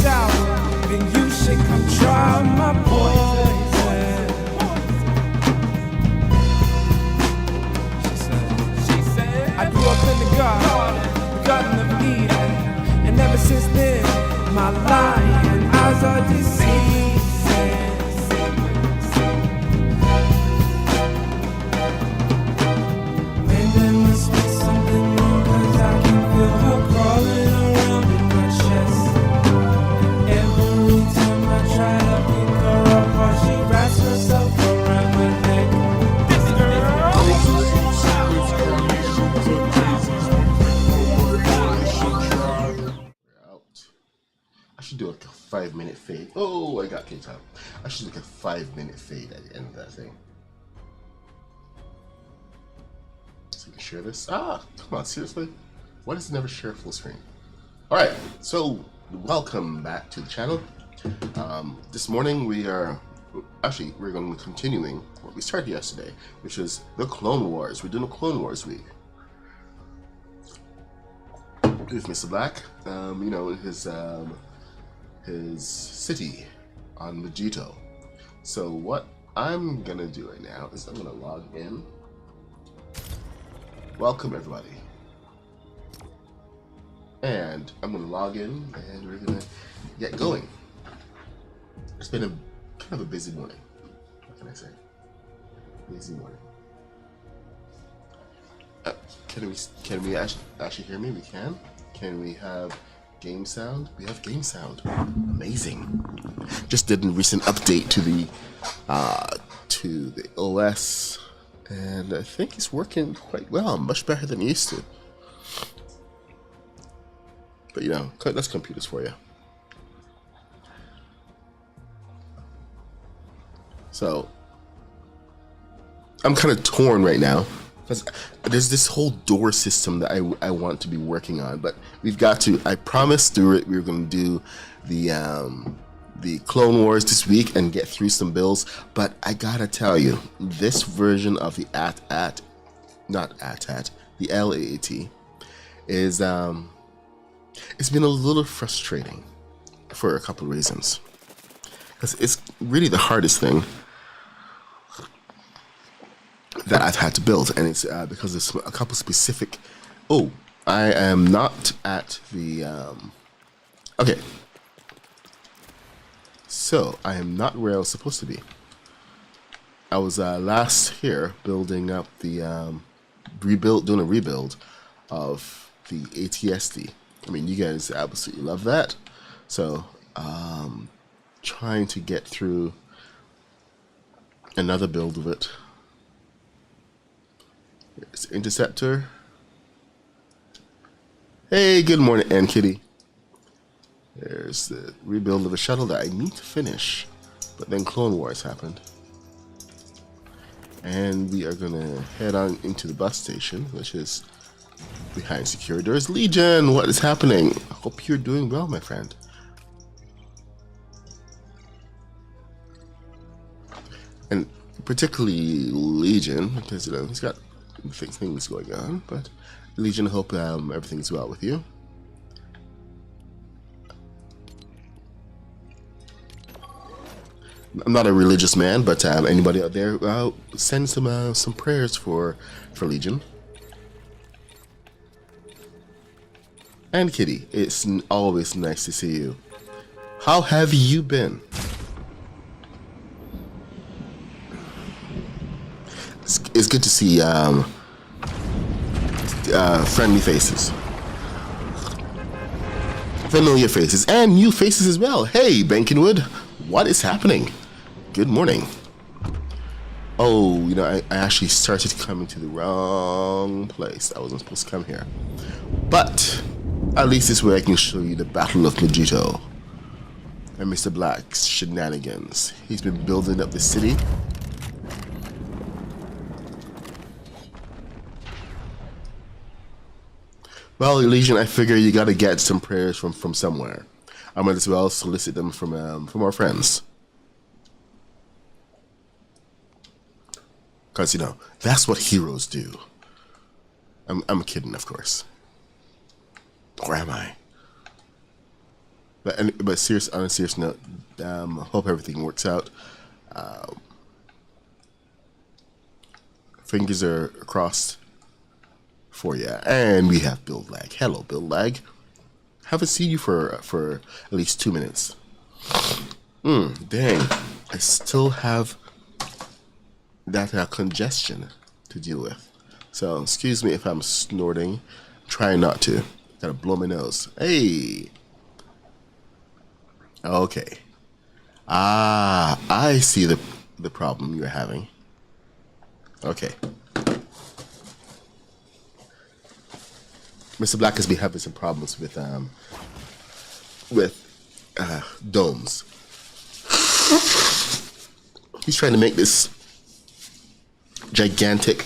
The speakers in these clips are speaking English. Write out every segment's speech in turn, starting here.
sour, then you should come try my poison. She said, I grew up in the Garden of Eden, and ever since then, my lying eyes are deceiving. And there must be something wrong, 'cause I can feel her crawling around in my chest. And every time I try to pick her apart, she wraps herself around my neck. This girl, I should do like a 5-minute fade. Oh, I got kicked out. I should do like a 5-minute fade at the end of that thing. So you can share this. Ah, come on, seriously? Why does it never share full screen? Alright, so welcome back to the channel. This morning we're going to be continuing what we started yesterday, which is the Clone Wars. We're doing a Clone Wars week. With Mr. Black, you know, his city on Mageeto. So what I'm gonna do right now is I'm gonna log in. Welcome everybody. And I'm gonna log in and we're gonna get going. It's been a kind of a busy morning. What can I say? Busy morning. Can we actually hear me? We can. Can we have game sound? We have game sound. Amazing. Just did a recent update to the OS, and I think it's working quite well. Much better than it used to. But you know, that's computers for you. So I'm kind of torn right now. There's this whole door system that I want to be working on, but we've got to. I promised we were going to do the Clone Wars this week and get through some builds. But I gotta tell you, this version of the the LAAT is it's been a little frustrating for a couple of reasons, because it's really the hardest thing that I've had to build, and it's because there's a couple specific. Oh, I am not at the. Okay, so I am not where I was supposed to be. I was last here building up the doing a rebuild of the ATSD. I mean, you guys absolutely love that. So, trying to get through another build of it. It's Interceptor. Hey, good morning, Ann Kitty. There's the rebuild of the shuttle that I need to finish, but then Clone Wars happened. And we are gonna head on into the bus station, which is behind secure doors. Legion, what is happening? I hope you're doing well, my friend. And particularly Legion, because you know he's got things going on, but Legion, hope everything's well with you. I'm not a religious man, but anybody out there, send some prayers for Legion. And Kitty, it's always nice to see you. How have you been? It's good to see friendly faces, familiar faces, and new faces as well. Hey, Bankenwood, what is happening? Good morning. Oh, you know, I actually started coming to the wrong place. I wasn't supposed to come here, but at least this way I can show you the Battle of Mageeto and Mr. Black's shenanigans. He's been building up the city. Well, Legion, I figure you gotta get some prayers from somewhere. I might as well solicit them from our friends. Because, you know, that's what heroes do. I'm kidding, of course. Or am I? But serious, on a serious note, hope everything works out. Fingers are crossed for you. And we have build lag. Hello, build lag. Haven't seen you for at least 2 minutes. Dang, I still have that congestion to deal with. So excuse me if I'm snorting. Trying not to. Gotta blow my nose. Hey. Okay. Ah, I see the problem you're having. Okay. Mr. Black has been having some problems with domes. He's trying to make this gigantic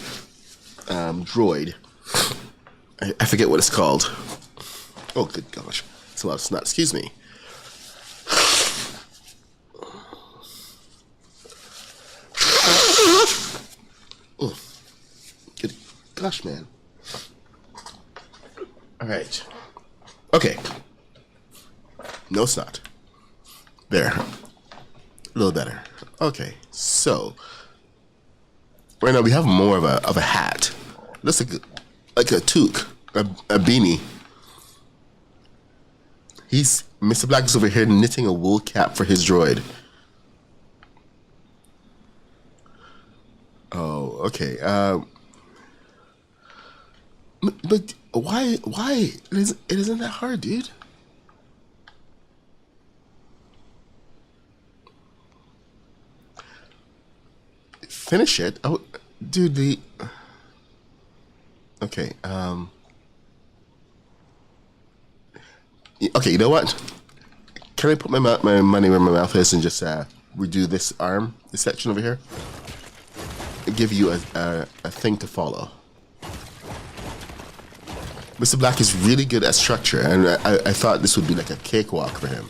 droid. I forget what it's called. Oh, good gosh. It's a lot of snot. Excuse me. Oh, good gosh, man. All right. Okay. No snot. There. A little better. Okay. So right now we have more of a hat. Looks like a toque, a beanie. Mr. Black is over here knitting a wool cap for his droid. Oh, okay. But why? It isn't that hard, dude. Finish it. Oh, dude. Okay. Okay. You know what? Can I put my money where my mouth is and just redo this section over here? Give you a thing to follow. Mr. Black is really good at structure, and I thought this would be like a cakewalk for him.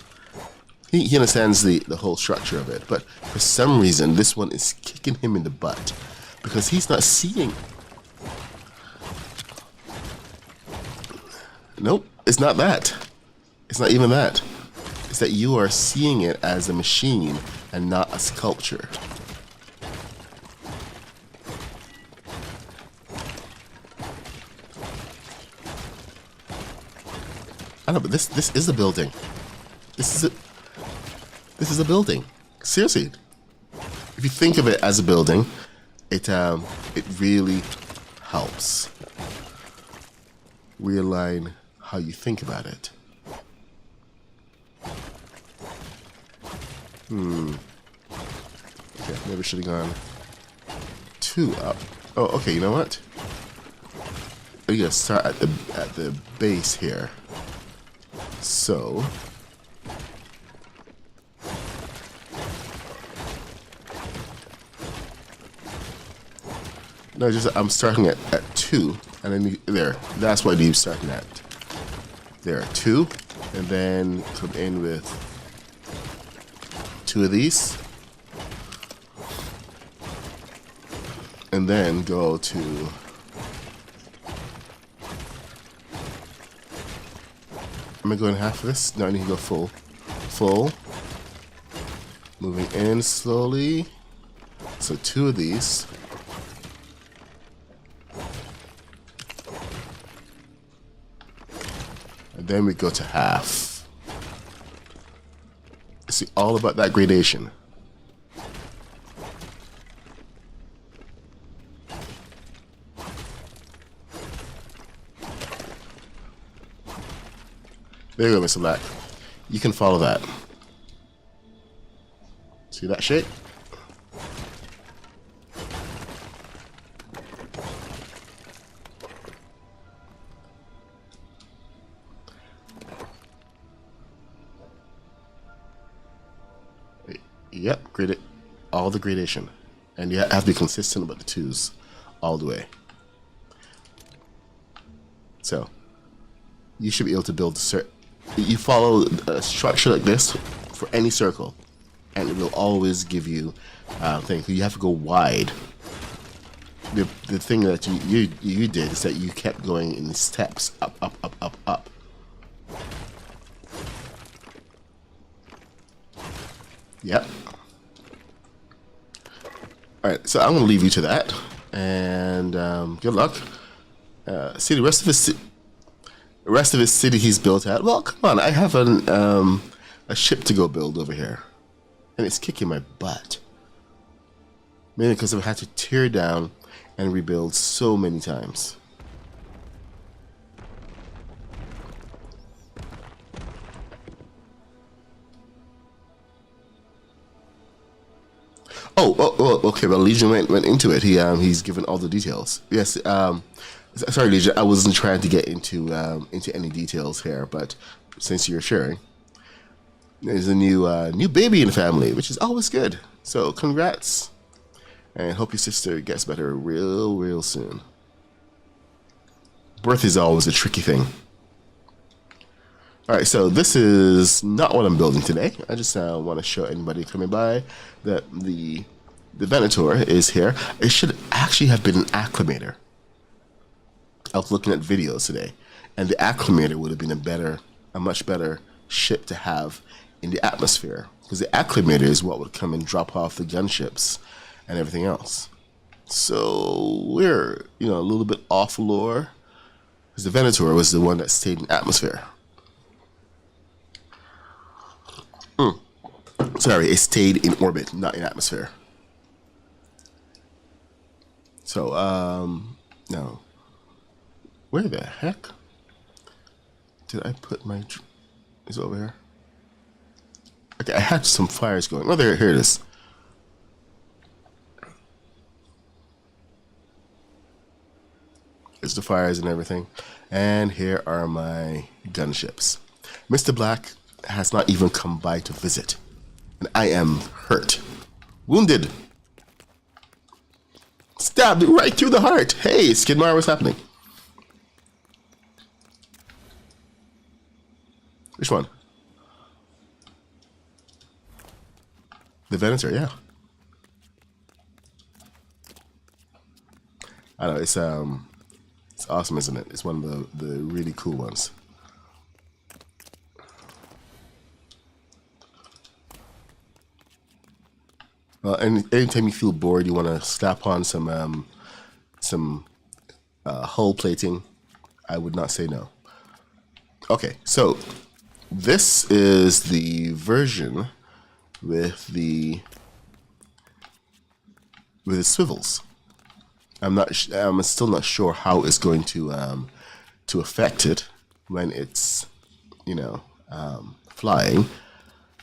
He understands the whole structure of it, but for some reason this one is kicking him in the butt because he's not seeing. Nope, it's not that. It's not even that. It's that you are seeing it as a machine and not a sculpture. I know, but this is a building. This is a building. Seriously, if you think of it as a building, it really helps realign how you think about it. Okay, maybe I should have gone 2 up. Oh, okay. You know what? We gotta start at the base here. So no, just I'm starting at 2, and then there. That's what I'm starting at. There, 2, and then come in with 2 of these, and then go to. Am I going half of this? No, I need to go full. Full. Moving in slowly. So 2 of these. And then we go to half. It's all about that gradation. There you go, Mr. Black. You can follow that. See that shape? Yep, grade it. All the gradation. And you have to be consistent about the 2s all the way. So, you should be able to build you follow a structure like this for any circle, and it will always give you things. You have to go wide. The thing that you did is that you kept going in steps up. Yep. All right, so I'm gonna leave you to that, and good luck. See the rest of his city he's built out. Well, come on, I have a ship to go build over here, and it's kicking my butt. Mainly because I've had to tear down and rebuild so many times. Oh, okay. Well, Legion went into it. He's given all the details. Yes. Sorry, Legion. I wasn't trying to get into any details here, but since you're sharing, there's a new baby in the family, which is always good. So congrats, and hope your sister gets better real soon. Birth is always a tricky thing. All right, so this is not what I'm building today. I just want to show anybody coming by that the Venator is here. It should actually have been an acclimator. I was looking at videos today, and the acclimator would have been a much better ship to have in the atmosphere, because the acclimator is what would come and drop off the gunships and everything else. So we're a little bit off lore, because the Venator was the one that stayed in atmosphere. Sorry, it stayed in orbit, not in atmosphere. So, no. Where the heck did I put my... Is it over here? Okay, I had some fires going. Oh, here it is. It's the fires and everything. And here are my gunships. Mr. Black has not even come by to visit. And I am hurt. Wounded. Stabbed right through the heart. Hey, Skidmar, what's happening? Which one? The Venator, yeah. I know, it's awesome, isn't it? It's one of the really cool ones. Anytime you feel bored, you want to slap on some hull plating, I would not say no. Okay, so this is the version with the swivels. I'm still not sure how it's going to affect it when it's flying.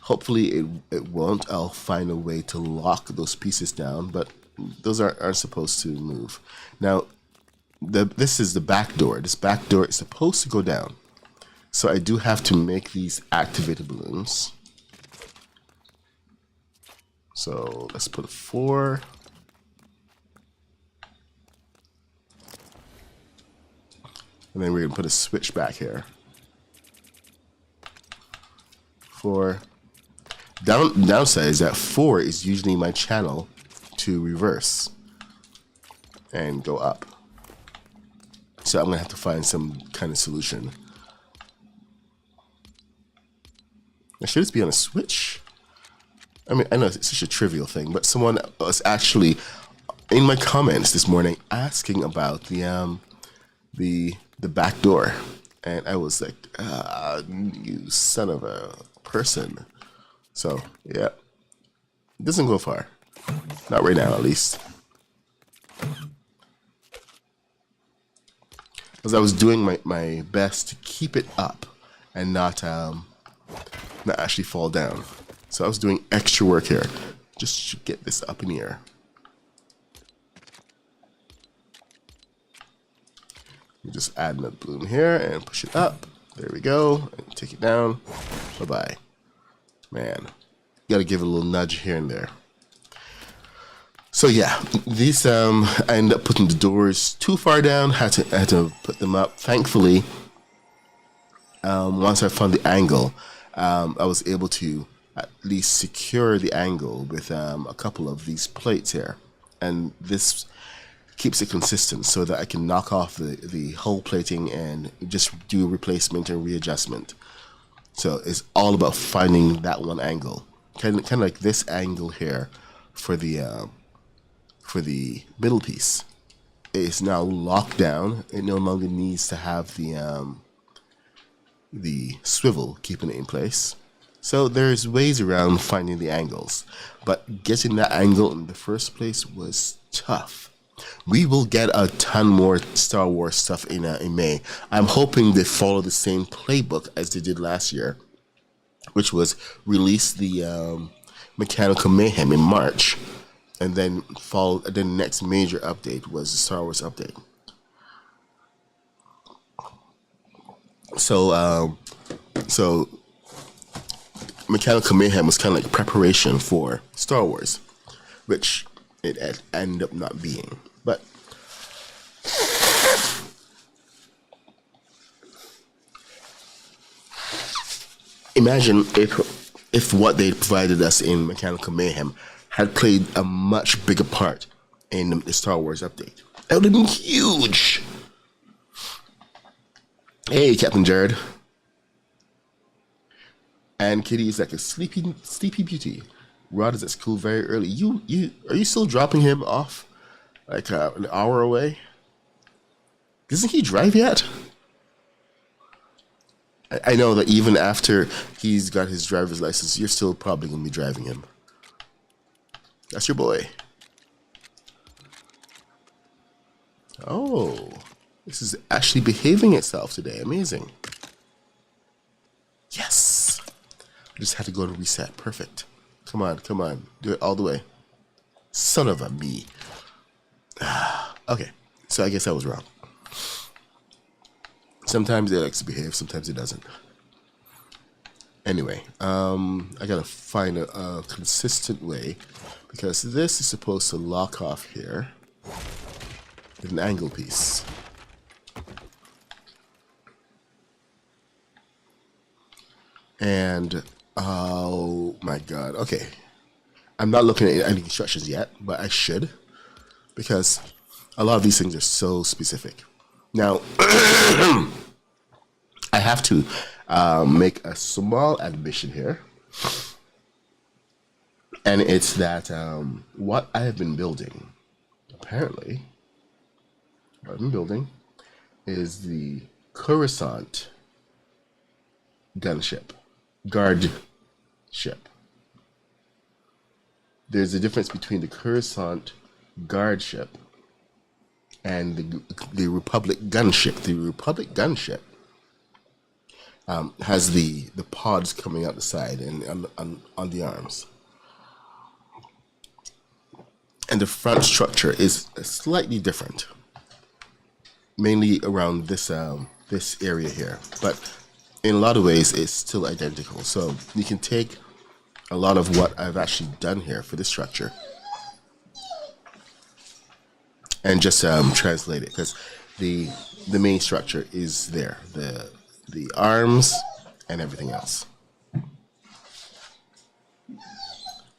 Hopefully it won't. I'll find a way to lock those pieces down, but those aren't supposed to move. Now, this is the back door. This back door is supposed to go down. So I do have to make these activated balloons. So let's put a 4. And then we're going to put a switch back here. 4. Downside is that 4 is usually my channel to reverse and go up. So I'm going to have to find some kind of solution. Now, should this be on a switch? I mean, I know it's such a trivial thing, but someone was actually in my comments this morning asking about the back door, and I was like, you son of a person. So yeah, it doesn't go far, not right now at least. Because I was doing my best to keep it up and not actually fall down. So I was doing extra work here just to get this up in the air. You just add another balloon here and push it up. There we go. And take it down. Bye-bye. Man, you gotta give it a little nudge here and there. So yeah, these I ended up putting the doors too far down. Had to put them up. Thankfully, once I found the angle, I was able to at least secure the angle with a couple of these plates here, and this keeps it consistent so that I can knock off the hull plating and just do replacement and readjustment. So it's all about finding that one angle. kind of like this angle here for the middle piece is now locked down. It no longer needs to have the swivel keeping it in place. So there's ways around finding the angles, but getting that angle in the first place was tough. We will get a ton more Star Wars stuff in May. I'm hoping they follow the same playbook as they did last year, which was release the Mechanical Mayhem in March, and then the next major update was the Star Wars update. So Mechanical Mayhem was kind of like preparation for Star Wars, which it ended up not being. But imagine if what they provided us in Mechanical Mayhem had played a much bigger part in the Star Wars update. That would have been huge. Hey, Captain Jared. And Kitty is like a sleepy beauty. Rod is at school very early. Are you still dropping him off like an hour away? Doesn't he drive yet? I know that even after he's got his driver's license, you're still probably gonna be driving him. That's your boy. Oh, this is actually behaving itself today. Amazing. Yes. I just had to go and reset. Perfect. Come on. Do it all the way. Son of a me. Okay, so I guess I was wrong. Sometimes it likes to behave, sometimes it doesn't. Anyway, I gotta find a consistent way, because this is supposed to lock off here with an angle piece. And oh my god, okay. I'm not looking at any instructions yet, but I should, because a lot of these things are so specific. Now, I have to make a small admission here, and it's that what I have been building, apparently, what I've been building is the Coruscant gunship, guard ship. There's a difference between the Coruscant guard ship and the Republic gunship. The Republic gunship has the pods coming out the side and on the arms, and the front structure is slightly different, mainly around this this area here. But in a lot of ways, it's still identical. So you can take a lot of what I've actually done here for this structure and just translate it, because the main structure is there, the arms and everything else.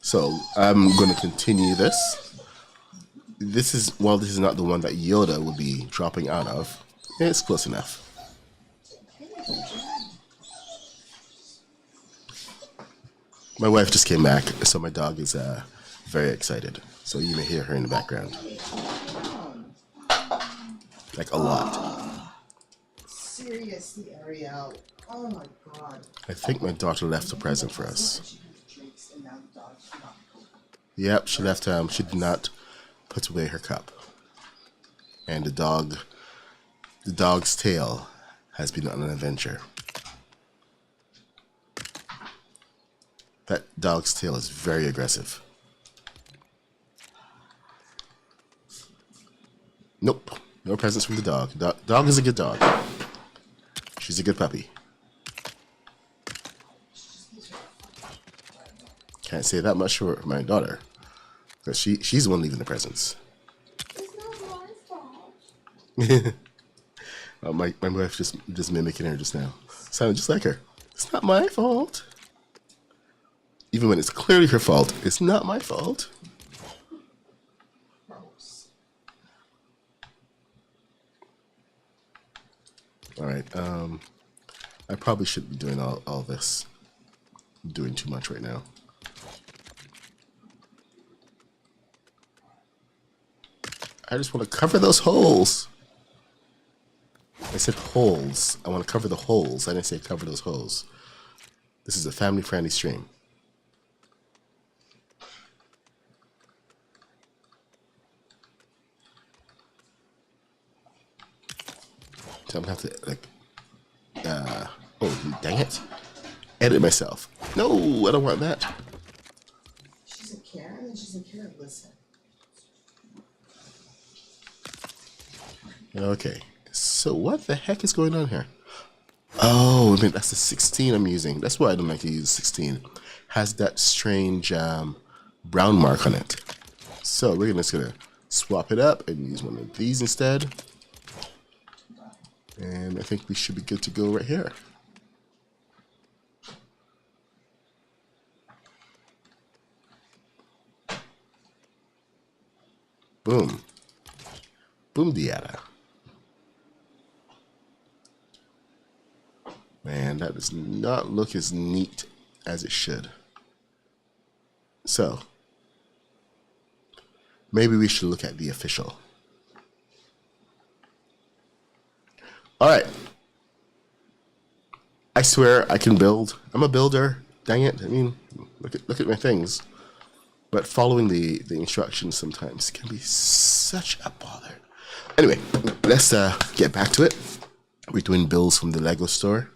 So I'm going to continue this. This is, while this is not the one that Yoda will be dropping out of, it's close enough. My wife just came back, so my dog is very excited. So you may hear her in the background. Like a lot. Seriously, Ariel. Oh my god. I think my daughter left a present for us. Yep, she left. She did not put away her cup. And the dog's tail has been on an adventure. That dog's tail is very aggressive. Nope, no presents from the dog. Dog is a good dog. She's a good puppy. Can't say that much for my daughter, because she's the one leaving the presents. It's not my fault. My wife just mimicking her just now. Sounded just like her. It's not my fault. Even when it's clearly her fault, it's not my fault. All right. I probably shouldn't be doing all this. I'm doing too much right now. I just want to cover those holes. I said holes. I want to cover the holes. I didn't say cover those holes. This is a family-friendly stream. So I'm gonna have to like, oh dang it! Edit myself. No, I don't want that. She's a Karen and she's a Karen. Listen. Okay, so what the heck is going on here? Oh, I mean that's the 16 I'm using. That's why I don't like to use 16. Has that strange brown mark on it. So we're just gonna swap it up and use one of these instead. And I think we should be good to go right here. Boom. Boom diata. Man, that does not look as neat as it should. So, maybe we should look at the official. All right. I swear I can build. I'm a builder. Dang it. I mean, look at my things. But following the instructions sometimes can be such a bother. Anyway, let's get back to it. We're doing builds from the Lego store.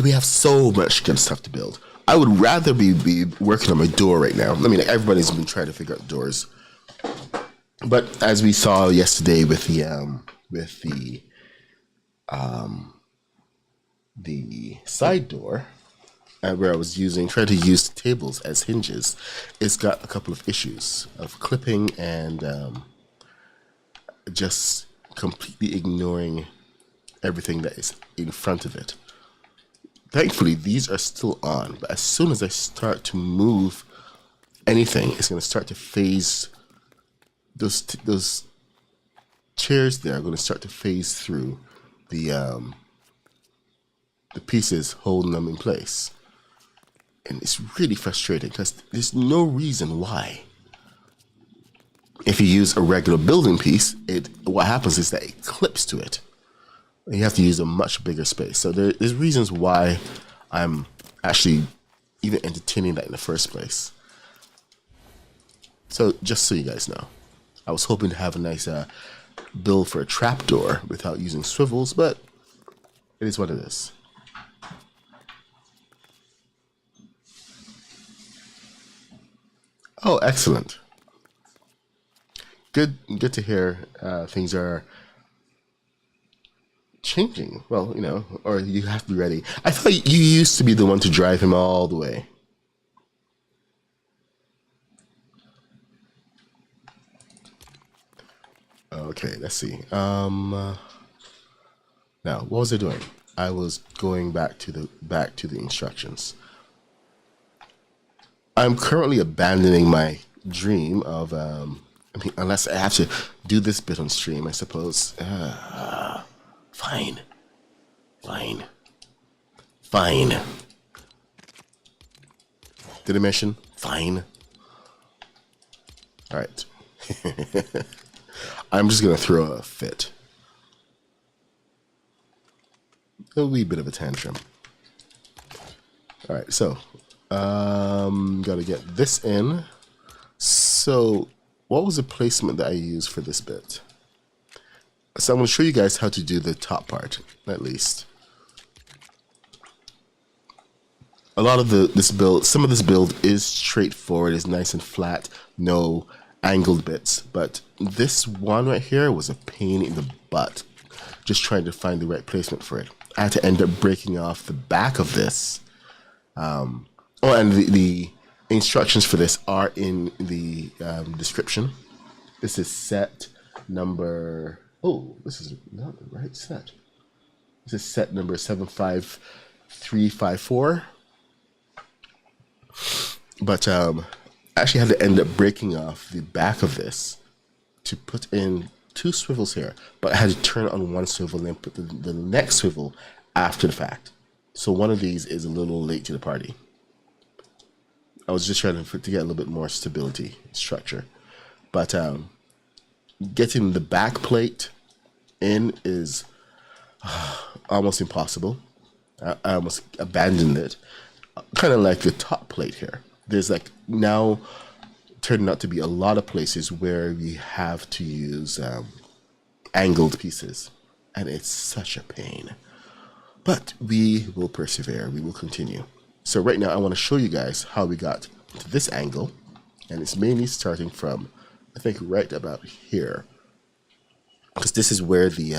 We have so much good stuff to build. I would rather be working on my door right now. I mean, everybody's been trying to figure out doors. But as we saw yesterday with the side door, where I was trying to use the tables as hinges, it's got a couple of issues of clipping and just completely ignoring everything that is in front of it. Thankfully, these are still on, but as soon as I start to move anything, it's going to start to phase. Those chairs there are going to start to phase through the pieces holding them in place. And it's really frustrating because there's no reason why. If you use a regular building piece, what happens is that it clips to it. And you have to use a much bigger space. So there's reasons why I'm actually even entertaining that in the first place. So just so you guys know, I was hoping to have a nice build for a trapdoor without using swivels, but it is what it is. Oh, excellent. Good to hear things are changing. Well, you know, or you have to be ready. I thought you used to be the one to drive him all the way. Okay, let's see. Now, what was I doing? I was going back to the instructions. I'm currently abandoning my dream of I mean, unless I have to do this bit on stream, I suppose. Fine. Did I mention fine? All right. I'm just gonna throw a fit. A wee bit of a tantrum. All right, so gotta get this in. So, what was the placement that I used for this bit? So I'm gonna show you guys how to do the top part, at least. A lot of some of this build is straightforward, is nice and flat, no angled bits, but this one right here was a pain in the butt, just trying to find the right placement for it. I had to end up breaking off the back of this. And the instructions for this are in the description. This is set number, oh, this is not the right set. This is set number 75354. But actually had to end up breaking off the back of this to put in two swivels here, but I had to turn on one swivel and put the next swivel after the fact. So one of these is a little late to the party. I was just trying to get a little bit more stability, structure. But getting the back plate in is almost impossible. I almost abandoned it. Kind of like the top plate here. There's like now turning out to be a lot of places where we have to use angled pieces. And it's such a pain. But we will persevere. We will continue. So right now I want to show you guys how we got to this angle. And it's mainly starting from, I think, right about here. Because this is where the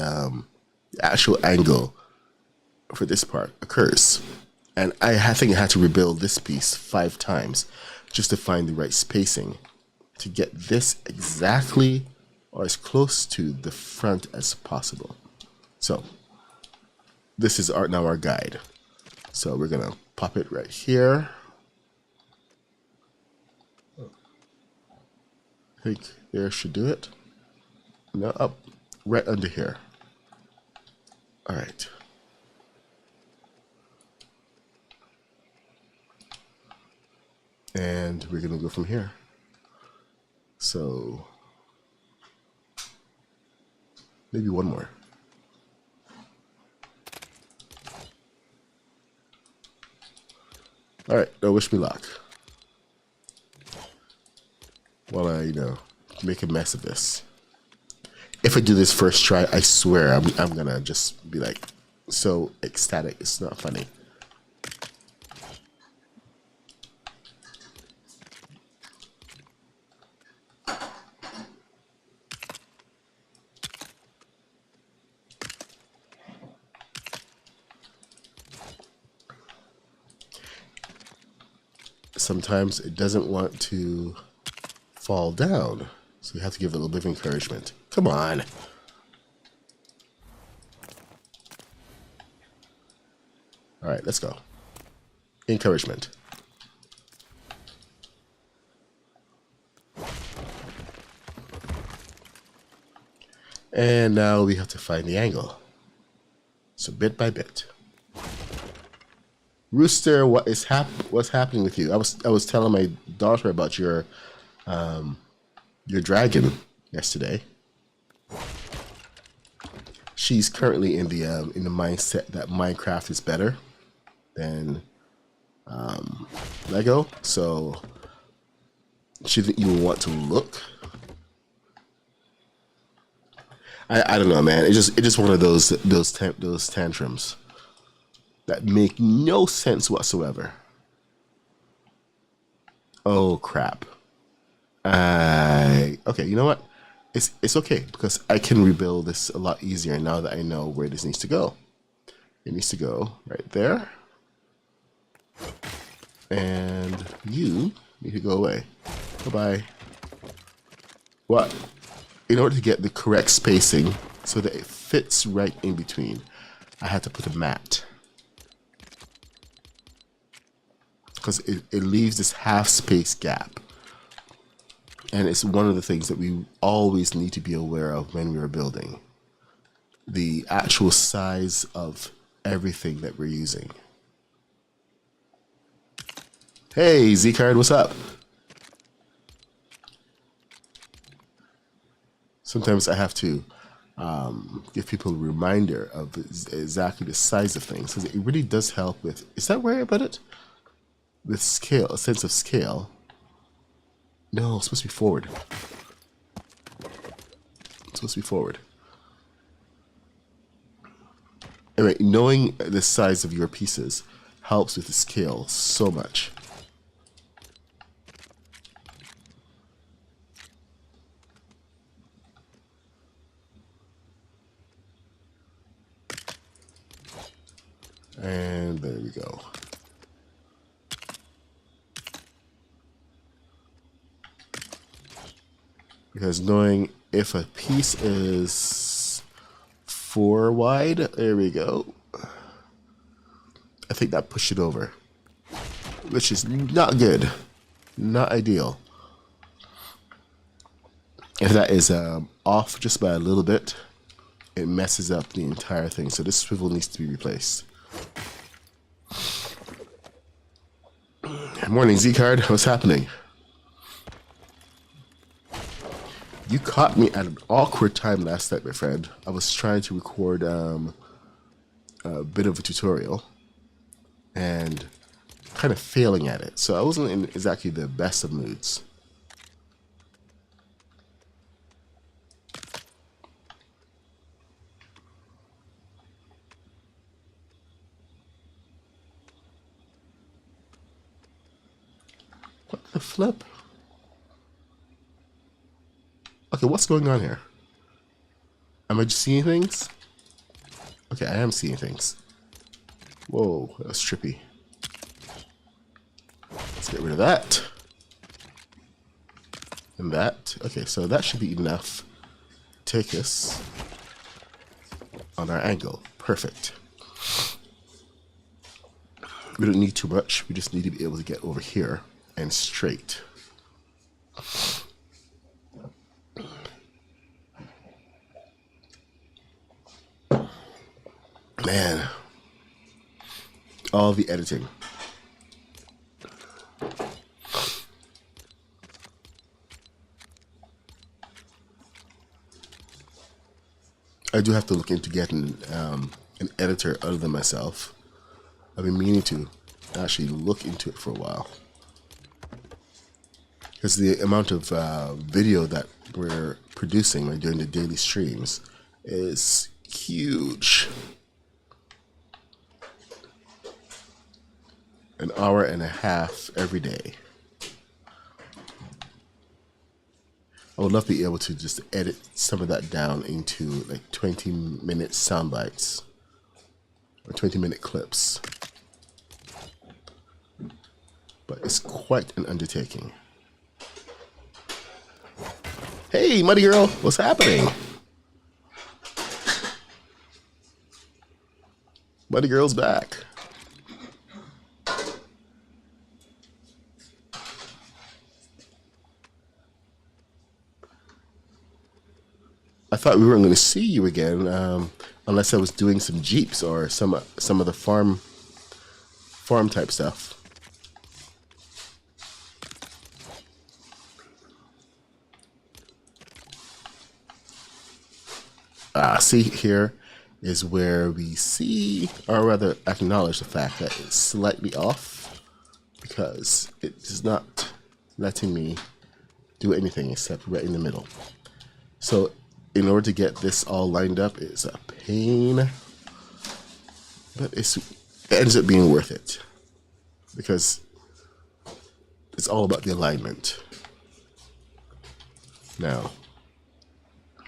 actual angle for this part occurs. And I think I had to rebuild this piece 5 times just to find the right spacing to get this exactly or as close to the front as possible. So this is now our guide. So we're gonna pop it right here. I think there should do it. No, up right under here. All right. And we're gonna go from here. So maybe one more. All right, now wish me luck. While I, make a mess of this. If I do this first try, I swear I'm gonna just be like so ecstatic. It's not funny. Sometimes it doesn't want to fall down, so you have to give it a little bit of encouragement. Come on. All right, let's go. Encouragement. And now we have to find the angle. So bit by bit. Rooster, what's happening with you? I was telling my daughter about your dragon yesterday. She's currently in the mindset that Minecraft is better than Lego, so she didn't even want to look. I don't know, man. It's just one of those tantrums that make no sense whatsoever. Oh crap. Okay, you know what? It's okay because I can rebuild this a lot easier now that I know where this needs to go. It needs to go right there. And you need to go away. Bye-bye. What? In order to get the correct spacing so that it fits right in between, I had to put a mat. Because it leaves this half space gap. And it's one of the things that we always need to be aware of when we are building. The actual size of everything that we're using. Hey, Z-Card, what's up? Sometimes I have to give people a reminder of exactly the size of things. Because it really does help with... Is that where I put it? With scale, a sense of scale. No, it's supposed to be forward. It's supposed to be forward. Anyway, knowing the size of your pieces helps with the scale so much. And there we go. Because knowing if a piece is 4 wide, there we go. I think that pushed it over, which is not good, not ideal. If that is off just by a little bit, it messes up the entire thing. So this swivel needs to be replaced. Morning, Z-Card. What's happening? You caught me at an awkward time last night, my friend. I was trying to record a bit of a tutorial and kind of failing at it. So I wasn't in exactly the best of moods. What the flip? Okay, what's going on here? Am I just seeing things? Okay, I am seeing things. Whoa, that was trippy. Let's get rid of that. And that. Okay, so that should be enough. Take us on our angle. Perfect. We don't need too much. We just need to be able to get over here and straight. Man, all the editing. I do have to look into getting an editor other than myself. I've been meaning to actually look into it for a while. Because the amount of video that we're producing when doing the daily streams is huge. An hour and a half every day. I would love to be able to just edit some of that down into like 20-minute sound bites or 20-minute clips. But it's quite an undertaking. Hey, Muddy Girl, what's happening? Muddy Girl's back. I thought we weren't going to see you again, unless I was doing some jeeps or some of the farm type stuff. See, here is where we see, or rather acknowledge the fact that it's slightly off because it is not letting me do anything except right in the middle. So in order to get this all lined up, it's a pain, but it ends up being worth it because it's all about the alignment. Now,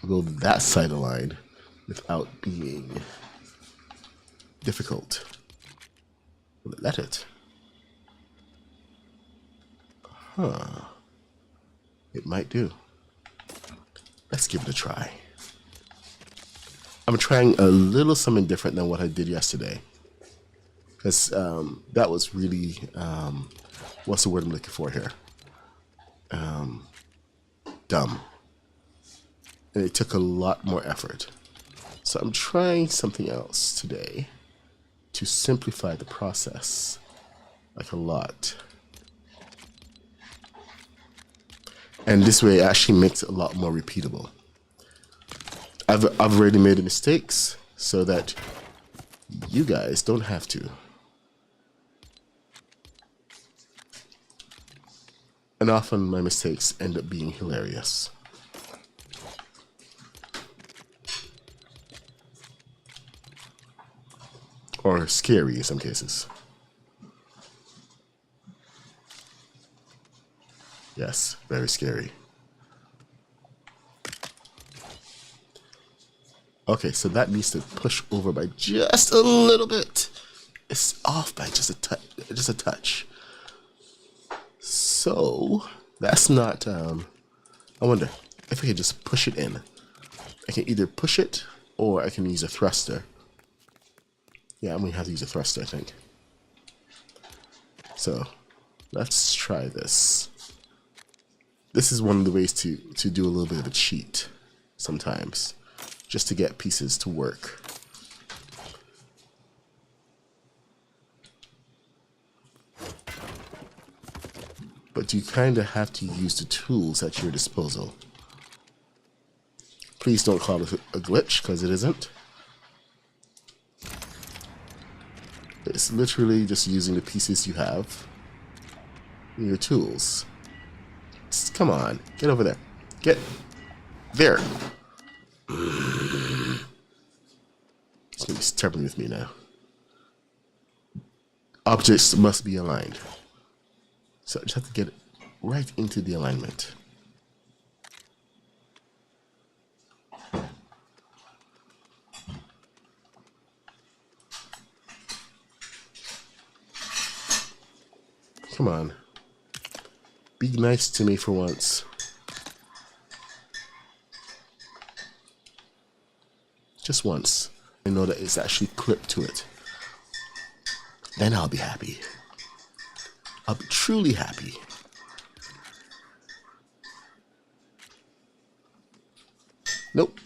will that side align without being difficult? Will it let it? Huh. It might do. Let's give it a try. I'm trying a little something different than what I did yesterday. Because that was really, what's the word I'm looking for here? Dumb. And it took a lot more effort. So I'm trying something else today to simplify the process, like a lot. And this way it actually makes it a lot more repeatable. I've already made the mistakes so that you guys don't have to. And often my mistakes end up being hilarious. Or scary in some cases. Yes, very scary. Okay, so that needs to push over by just a little bit. It's off by just a touch. So that's not. I wonder if I can just push it in. I can either push it or I can use a thruster. Yeah, I'm gonna have to use a thruster, I think. So let's try this. This is one of the ways to do a little bit of a cheat sometimes, just to get pieces to work. but you kind of have to use the tools at your disposal. Please don't call it a glitch, because it isn't. It's literally just using the pieces you have in your tools. Just, come on, get over there. Get there. It's going to be stubborn with me now. Objects must be aligned. So I just have to get it right into the alignment. Come on. Be nice to me for once. Just once. I know that it's actually clipped to it. Then I'll be happy. I'll be truly happy. Nope.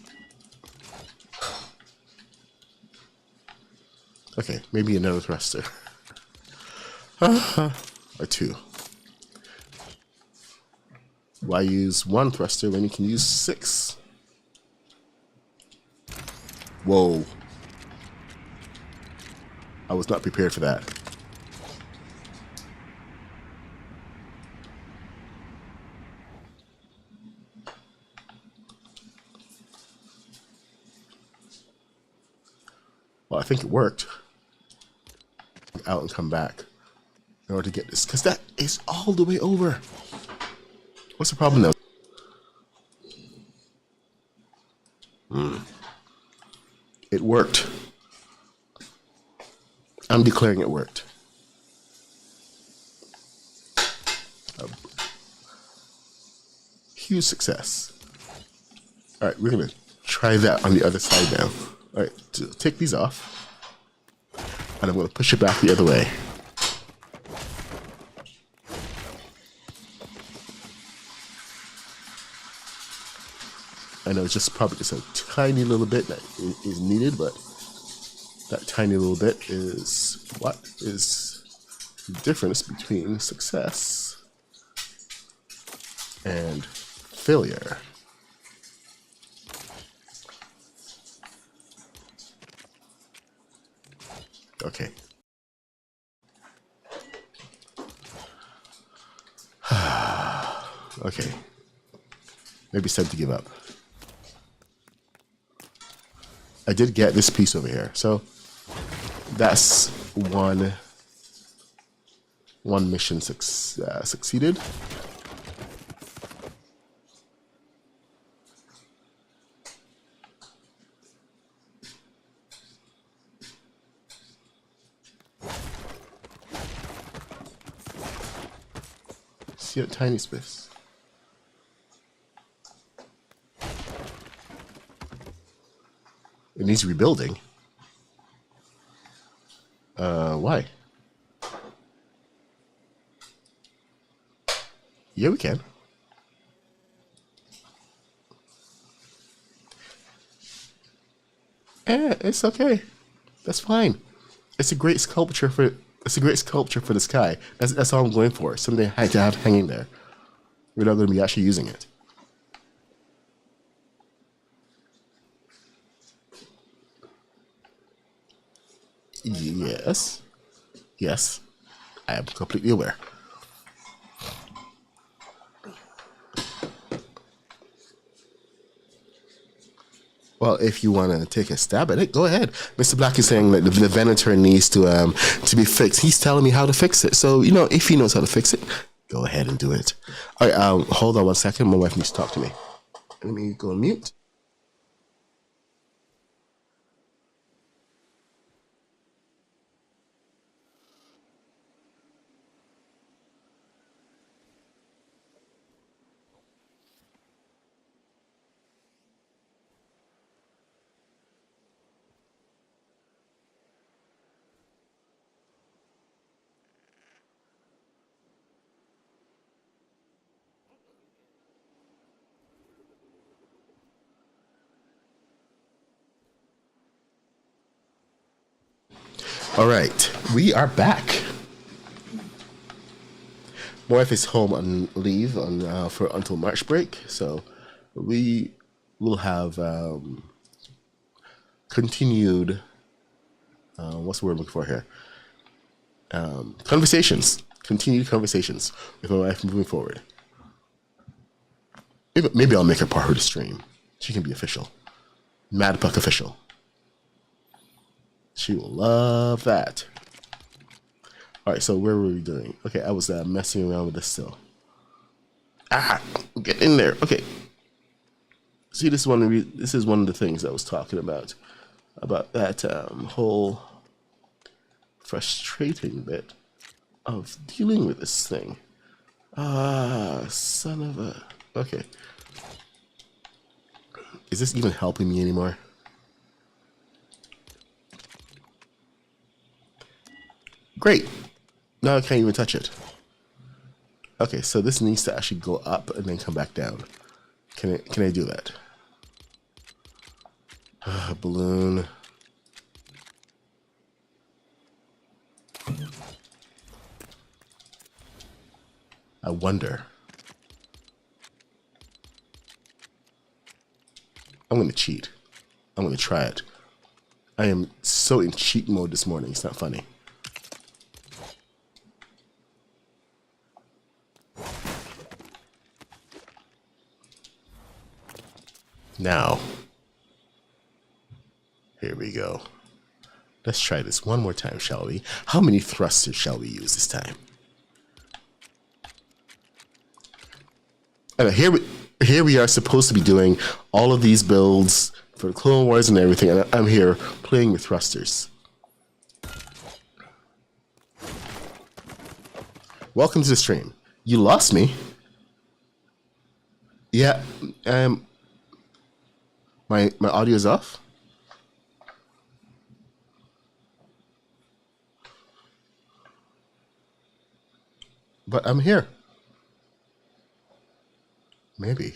Okay, maybe another thruster. Or two. Why use one thruster when you can use 6? Whoa. I was not prepared for that. Well, I think it worked. Out and come back in order to get this, because that is all the way over. What's the problem though? It worked. I'm declaring it worked. A huge success. All right, we're gonna try that on the other side now. All right, so take these off, and I'm gonna push it back the other way. I know it's just probably just a tiny little bit that is needed, but that tiny little bit is what is the difference between success and failure. Okay. Okay. Maybe it's time to give up. I did get this piece over here, so that's one mission succeeded. See that tiny space? It needs rebuilding. Why? Yeah, we can. It's okay. That's fine. It's a great sculpture for the sky. That's all I'm going for. Something I had to have hanging there. We're not going to be actually using it. Yes. Yes. I am completely aware. Well, if you want to take a stab at it, go ahead. Mr. Black is saying that the Venator needs to be fixed. He's telling me how to fix it. So, you know, if he knows how to fix it, go ahead and do it. All right, hold on one second. My wife needs to talk to me. Let me go on mute. All right, we are back. My wife is home on leave for until March break, so we will have continued. What's the word I'm looking for here? Conversations, continued conversations with my wife moving forward. Maybe I'll make her part of the stream. She can be official. Mad Puck official. She will love that. Alright, so where were we doing? Okay, I was messing around with this still. Get in there. Okay. See, this is one of the things I was talking about that whole frustrating bit of dealing with this thing. Son of a... Okay. Is this even helping me anymore? Great. Now I can't even touch it. Okay, so this needs to actually go up and then come back down. Can I do that? Balloon. I wonder. I'm going to cheat. I'm going to try it. I am so in cheat mode this morning. It's not funny. Now, here we go. Let's try this one more time, shall we? How many thrusters shall we use this time? And here we are supposed to be doing all of these builds for the Clone Wars and everything, and I'm here playing with thrusters. Welcome to the stream. You lost me. Yeah, my audio is off. But I'm here. Maybe.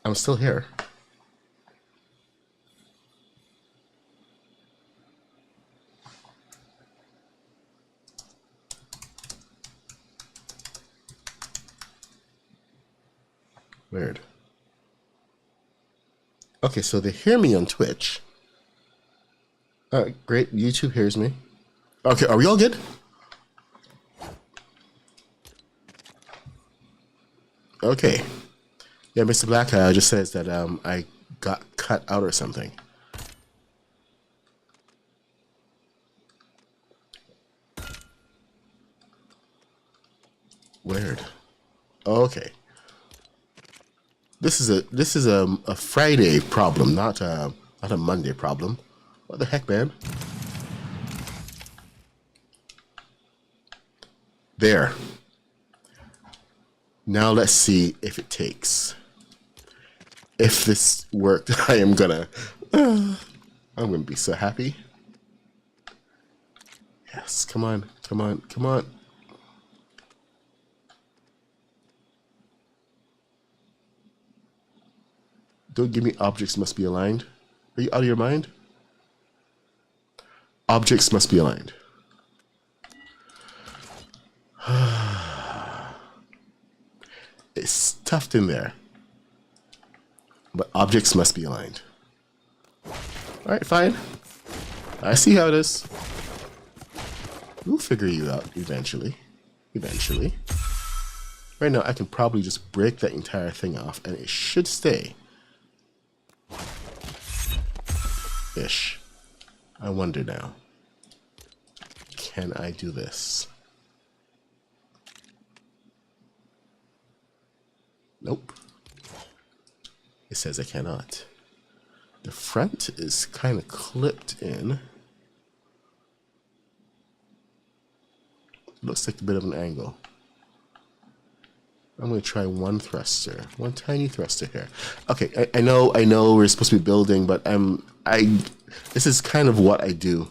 I'm still here. Weird. Okay, so they hear me on Twitch. Great. YouTube hears me. Okay, are we all good? Okay. Yeah, Mr. Black just says that I got cut out or something. Weird. Okay. This is a Friday problem, not a Monday problem. What the heck, man? There. Now let's see if it takes. If this worked, I'm gonna be so happy. Yes, come on, come on, come on. Don't give me objects must be aligned. Are you out of your mind? Objects must be aligned. It's stuffed in there. But objects must be aligned. Alright, fine. I see how it is. We'll figure you out eventually. Eventually. Right now, I can probably just break that entire thing off and it should stay. Ish. I wonder now. Can I do this? Nope. It says I cannot. The front is kind of clipped in. Looks like a bit of an angle. I'm going to try one thruster, one tiny thruster here. Okay, I know we're supposed to be building, but this is kind of what I do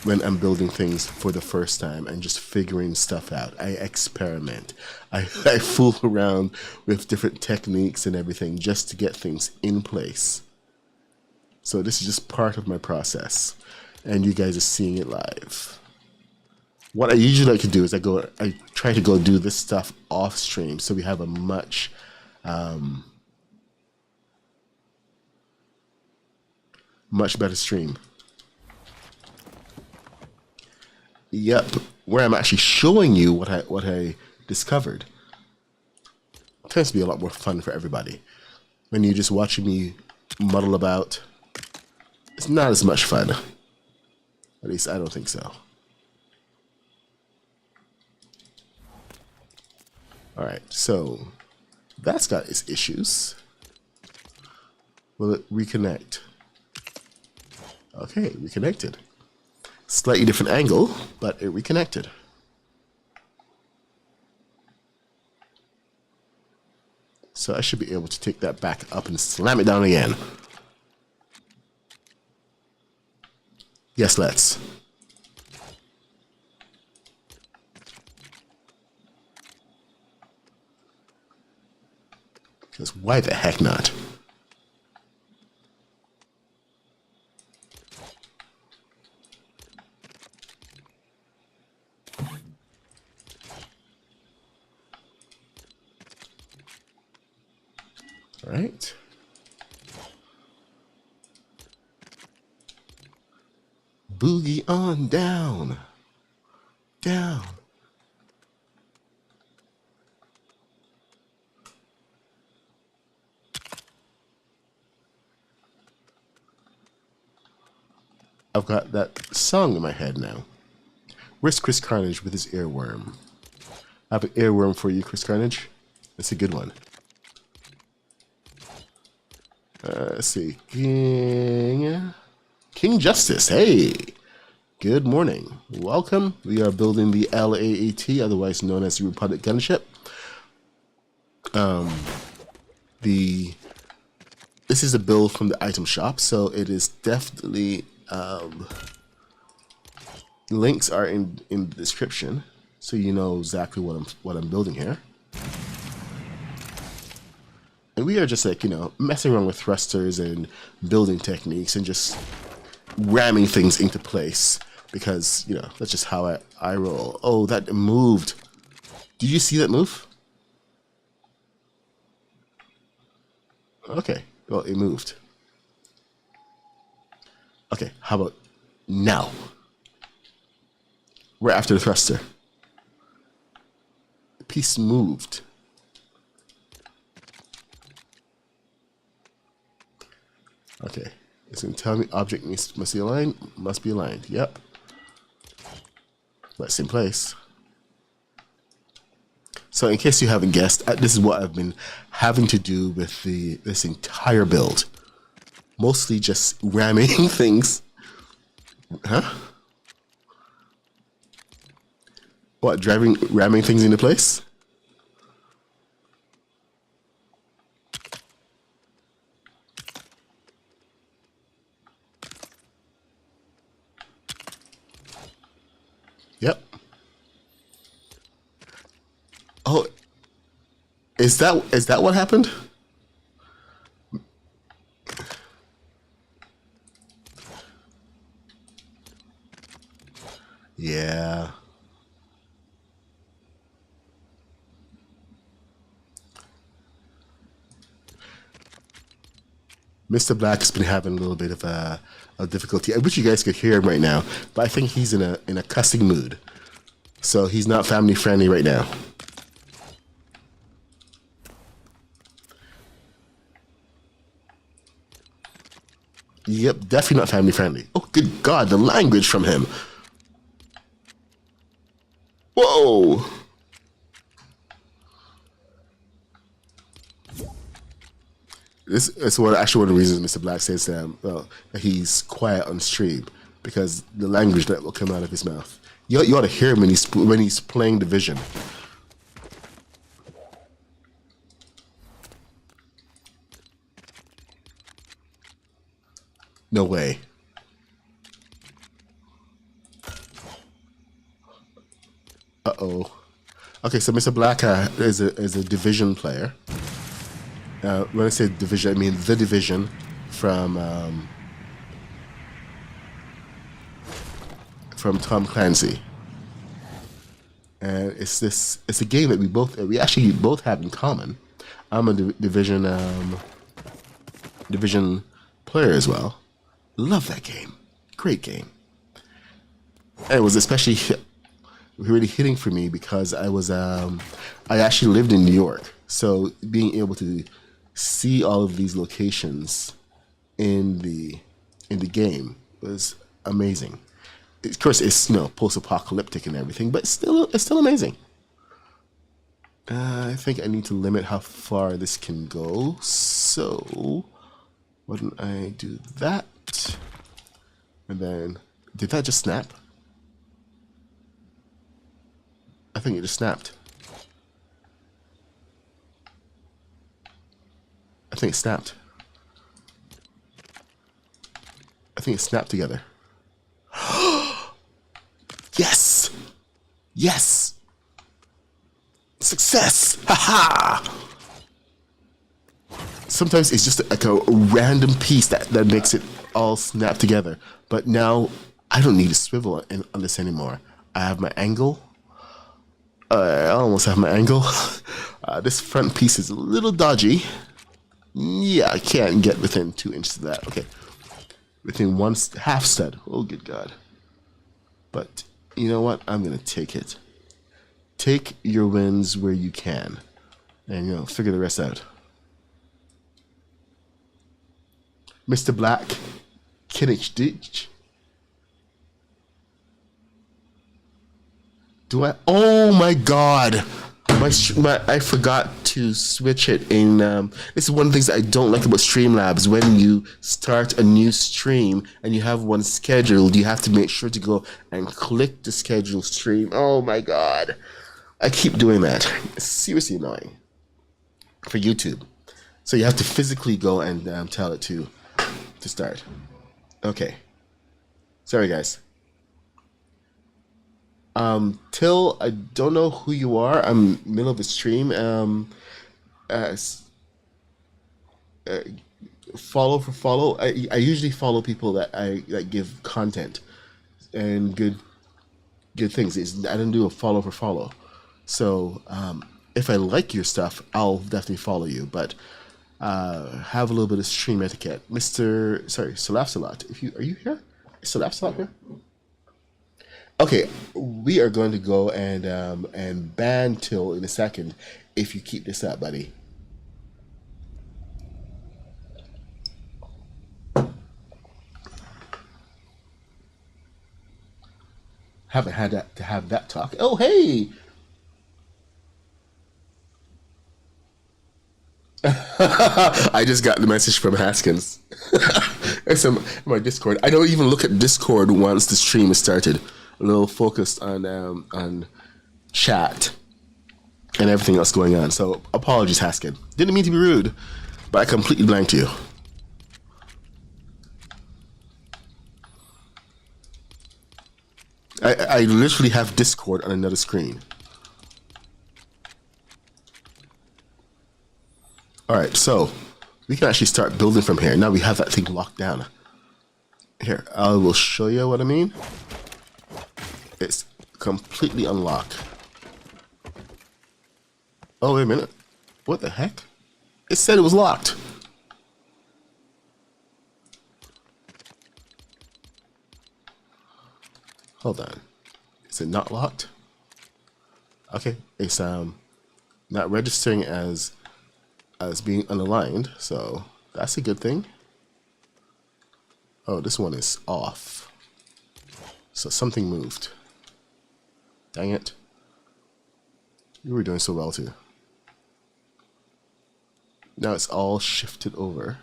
when I'm building things for the first time and just figuring stuff out. I experiment. I fool around with different techniques and everything just to get things in place. So this is just part of my process, and you guys are seeing it live. what I usually like to do is I try to go do this stuff off stream, so we have a much better stream. Yep, where I'm actually showing you what I discovered. It tends to be a lot more fun for everybody. When you're just watching me muddle about, it's not as much fun. At least I don't think so. Alright, so that's got its issues. Will it reconnect? Okay, reconnected. Slightly different angle, but it reconnected. So I should be able to take that back up and slam it down again. Yes, let's. Because why the heck not? All right. Boogie on down. Down. I've got that song in my head now. Where's Chris Carnage with his earworm? I have an earworm for you, Chris Carnage. That's a good one. Let's see. King Justice. Hey. Good morning. Welcome. We are building the LAAT, otherwise known as the Republic Gunship. This is a build from the item shop, so it is definitely links are in the description, so you know exactly what I'm building here. And we are just like, messing around with thrusters and building techniques and just ramming things into place because, that's just how I roll. Oh, that moved. Did you see that move? Okay, well, it moved. Okay, how about now? We're after the thruster. The piece moved. Okay, it's going to tell me object must be aligned. Yep. That's in place. So in case you haven't guessed, this is what I've been having to do with this entire build. Mostly just ramming things. Huh? What, ramming things into place? Yep. Oh, is that what happened? Yeah. Mr. Black has been having a little bit of a difficulty. I wish you guys could hear him right now, but I think he's in a cussing mood. So he's not family friendly right now. Yep, definitely not family friendly. Oh, good God, the language from him. Whoa. This is one of the reasons Mr. Black says that he's quiet on stream, because the language that will come out of his mouth. You ought to hear him when he's playing Division. No way. Uh-oh. Okay, so Mr. Black is a Division player. When I say Division, I mean the Division from Tom Clancy. and it's a game that we actually both have in common. I'm a division player as well. Love that game. Great game. And it was especially really hitting for me because I actually lived in New York, so being able to see all of these locations in the game was amazing. Of course, it's post-apocalyptic and everything, but it's still amazing. I think I need to limit how far this can go. So why don't I do that? And then did that just snap? I think it just snapped. I think it snapped. I think it snapped together. Yes! Yes! Success! Haha! Sometimes it's just like a random piece that makes it all snap together. But now I don't need to swivel on this anymore. I have my angle. I almost have my angle. This front piece is a little dodgy. Yeah, I can't get within 2 inches of that. Okay. Within one half stud. Oh, good God. But you know what? I'm going to take it. Take your wins where you can. And, figure the rest out. Mr. Black. Kinnich Ditch. Do I? Oh my God! I forgot to switch it in. This is one of the things that I don't like about Streamlabs. When you start a new stream and you have one scheduled, you have to make sure to go and click the schedule stream. Oh my God! I keep doing that. It's seriously annoying for YouTube. So you have to physically go and tell it to start. Okay. Sorry, guys. Till, I don't know who you are. I'm middle of the stream. Follow for follow. I usually follow people that give content and good things. I don't do a follow for follow. So if I like your stuff, I'll definitely follow you. But have a little bit of stream etiquette, Salaf Salat. Are you here? Is Salaf Salat here? Okay, we are going to go and ban Till in a second if you keep this up, buddy. Haven't had to have that talk. Oh, hey! I just got the message from Haskins. It's in my Discord. I don't even look at Discord once the stream is started. A little focused on chat and everything else going on. So apologies, Haskin. Didn't mean to be rude, but I completely blanked you. I literally have Discord on another screen. Alright, so we can actually start building from here. Now we have that thing locked down. Here, I will show you what I mean. It's completely unlocked. Oh, wait a minute. What the heck? It said it was locked. Hold on. Is it not locked? Okay, it's not registering as being unaligned, so that's a good thing. Oh, this one is off. So something moved. Dang it. You were doing so well too. Now it's all shifted over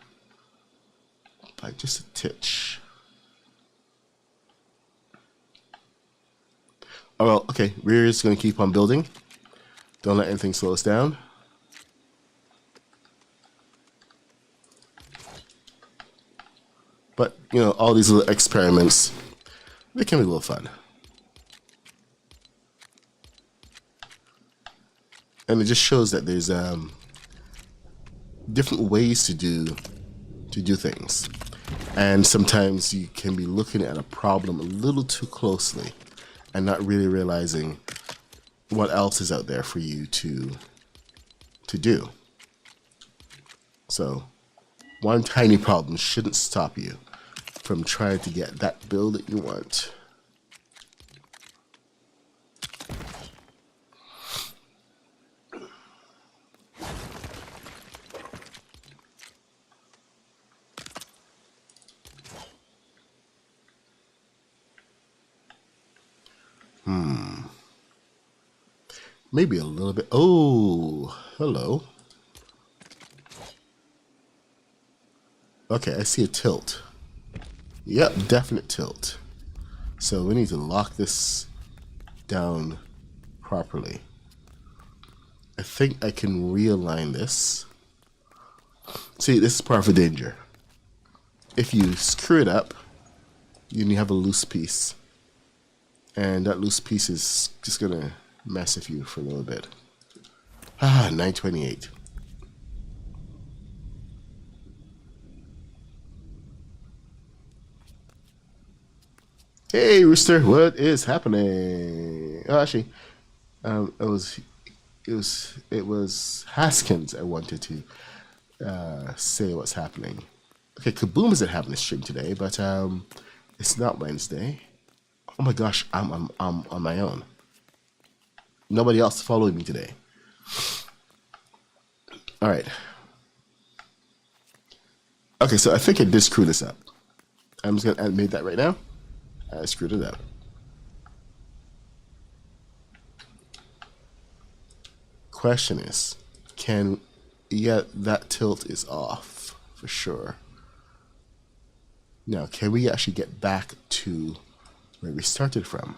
by just a titch. Oh well, okay, we're just gonna keep on building. Don't let anything slow us down. But, all these little experiments, they can be a little fun. And it just shows that there's different ways to do things. And sometimes you can be looking at a problem a little too closely and not really realizing what else is out there for you to do. So one tiny problem shouldn't stop you from trying to get that build that you want. Maybe a little bit. Oh, hello. Okay, I see a tilt. Yep, definite tilt. So we need to lock this down properly. I think I can realign this. See, this is part of the danger. If you screw it up, you have a loose piece. And that loose piece is just gonna mess with you for a little bit. 928. Hey, Rooster, what is happening? Oh, actually, it was Haskins I wanted to say what's happening. Okay, Kaboom isn't having a stream today, but it's not Wednesday. Oh my gosh, I'm on my own. Nobody else following me today. All right. Okay, so I think I did screw this up. I'm just gonna admit that right now. I screwed it up. Question is, that tilt is off for sure. Now, can we actually get back to where we started from?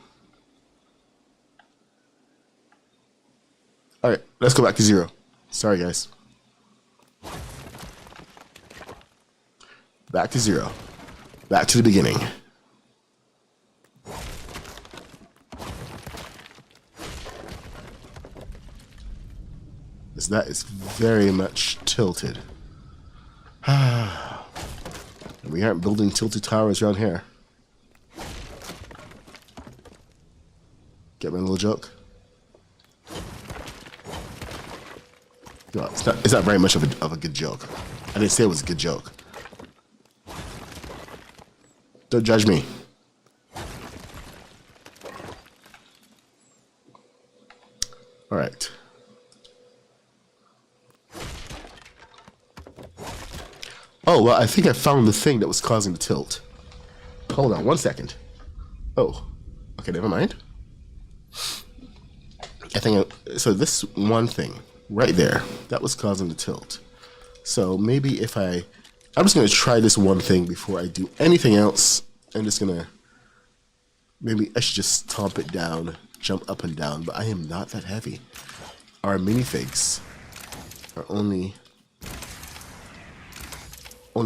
All right, let's go back to 0. Sorry, guys. Back to 0. Back to the beginning. Because that is very much tilted. We aren't building tilted towers around here. Get my little joke? No, it's not very much of a good joke. I didn't say it was a good joke. Don't judge me. All right. Oh, well, I think I found the thing that was causing the tilt. Hold on 1 second. Oh, okay, never mind. So this one thing right there, that was causing the tilt. So maybe I'm just going to try this one thing before I do anything else. I'm just going to, maybe I should just stomp it down, jump up and down, but I am not that heavy. Our minifigs are only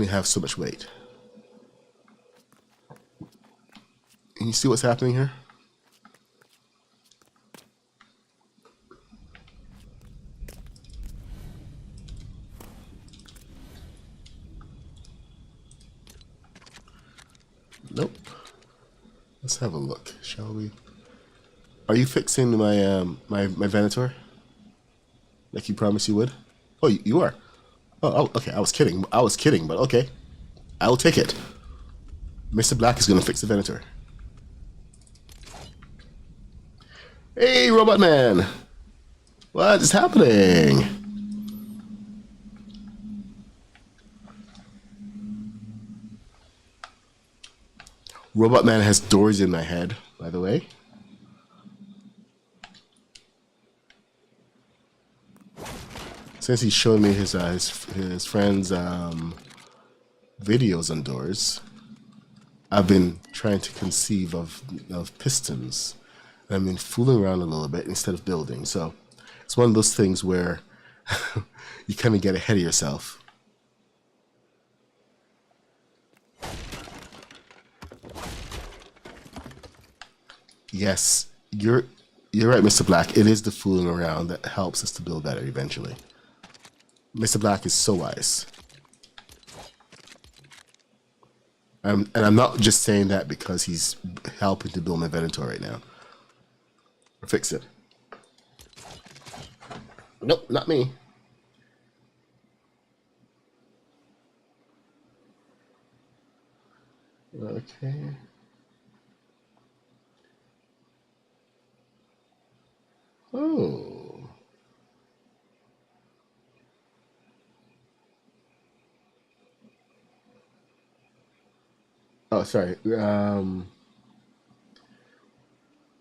have so much weight. Can you see what's happening here? Nope. Let's have a look, shall we? Are you fixing my my Venator? Like you promised you would? Oh, you are. Oh, okay. I was kidding, but okay. I'll take it. Mr. Black is gonna fix the Venator. Hey, Robot Man! What is happening? Robot Man has doors in my head, by the way. Since he showed me his friend's videos on doors, I've been trying to conceive of pistons. And I've been fooling around a little bit instead of building. So it's one of those things where you kind of get ahead of yourself. Yes, you're right, Mr. Black. It is the fooling around that helps us to build better eventually. Mr. Black is so wise. And I'm not just saying that because he's helping to build my Venator right now. Or fix it. Nope, not me. Okay. Oh. Oh, sorry.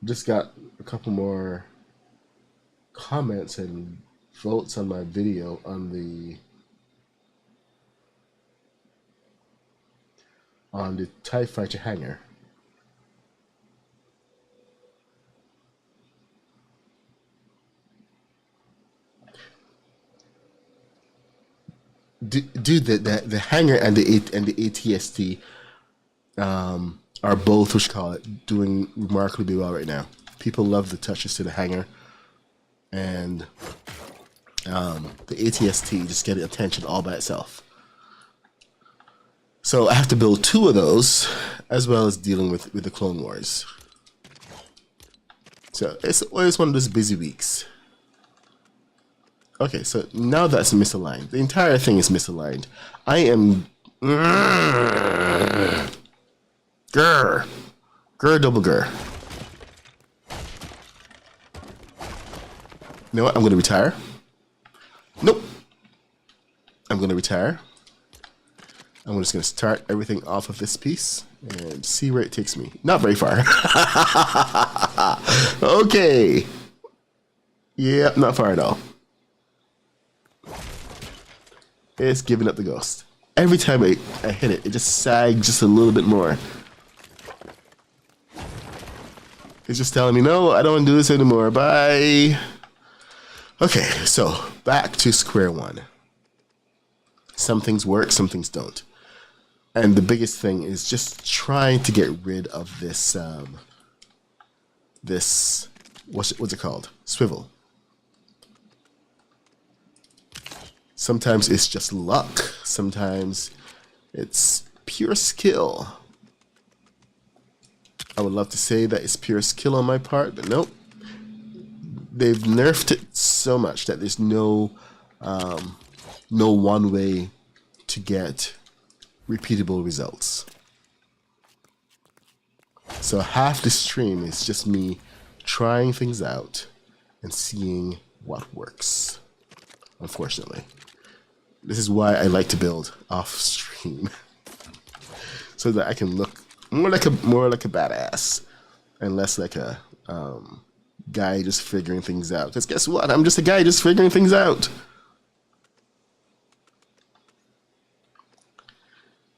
Just got a couple more comments and votes on my video on the TIE Fighter hangar. Dude, the hangar and the ATST are both, what you call it, doing remarkably well right now. People love the touches to the hangar, and the ATST just getting attention all by itself. So I have to build 2 of those, as well as dealing with the Clone Wars. So it's always one of those busy weeks. Okay, so now that's misaligned. The entire thing is misaligned. I am... Grr. Grr double grr. You know what? I'm going to retire. Nope. I'm going to retire. I'm just going to start everything off of this piece and see where it takes me. Not very far. Okay. Yep, not far at all. It's giving up the ghost. Every time I hit it, it just sags just a little bit more. It's just telling me, no, I don't want to do this anymore. Bye. Okay, so back to square one. Some things work, some things don't. And the biggest thing is just trying to get rid of this, what's it called? Swivel. Sometimes it's just luck. Sometimes it's pure skill. I would love to say that it's pure skill on my part, but nope. They've nerfed it so much that there's no one way to get repeatable results. So half the stream is just me trying things out and seeing what works. Unfortunately. This is why I like to build off stream. So that I can look more like a badass and less like a guy just figuring things out. Because guess what? I'm just a guy just figuring things out.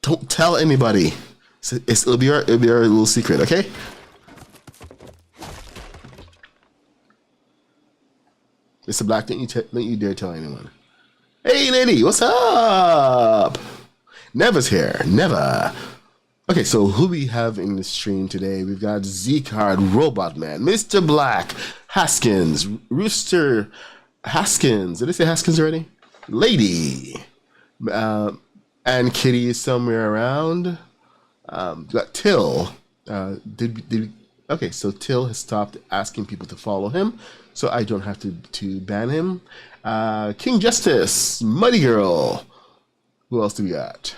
Don't tell anybody. It'll be our little secret, okay? Mr. Black, don't you dare tell anyone. Hey, lady, what's up? Never's here. Never. Okay, so who we have in the stream today? We've got Z-Card, Robot Man, Mr. Black, Haskins, Rooster, Haskins. Did I say Haskins already? Lady. And Kitty is somewhere around. We got Till. Okay, so Till has stopped asking people to follow him, so I don't have to ban him. King Justice, Muddy Girl. Who else do we got?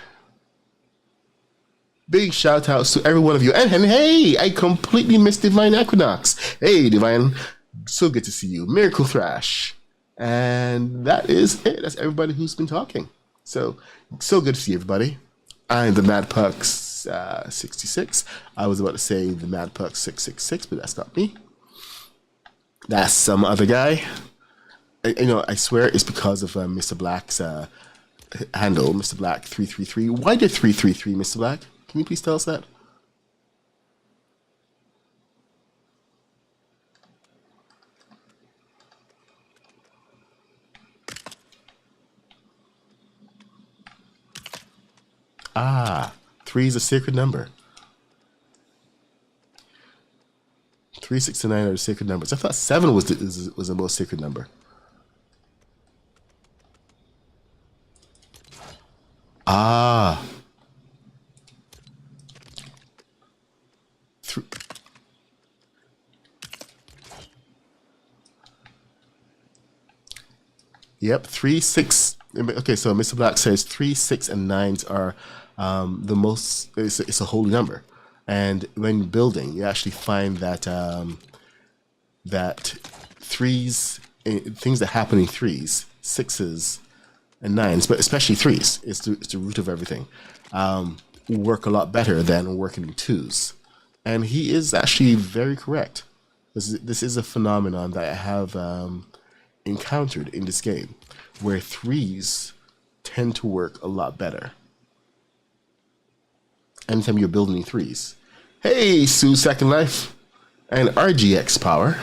Big shout outs to every one of you. And hey, I completely missed Divine Equinox. Hey, Divine. So good to see you. Miracle Thrash. And that is it. That's everybody who's been talking. So good to see everybody. I'm the Mad Pucks 66. I was about to say the Mad Pucks 666, but that's not me. That's some other guy. I swear it's because of Mr. Black's handle, Mr. Black 333. Why did 333, Mr. Black? Can you please tell us that? Ah, 3 is a sacred number. 369 are the sacred numbers. I thought 7 was the most sacred number. Ah. Yep, 3, 6. Okay, so Mr. Black says 3, 6, and 9s are the most. It's a holy number, and when building, you actually find that that threes, things that happen in threes, sixes, and nines, but especially threes, it's the root of everything. Work a lot better than working in twos, and he is actually very correct. This is a phenomenon that I have encountered in this game, where threes tend to work a lot better. Anytime you're building in threes. Hey, Sue Second Life and RGX Power.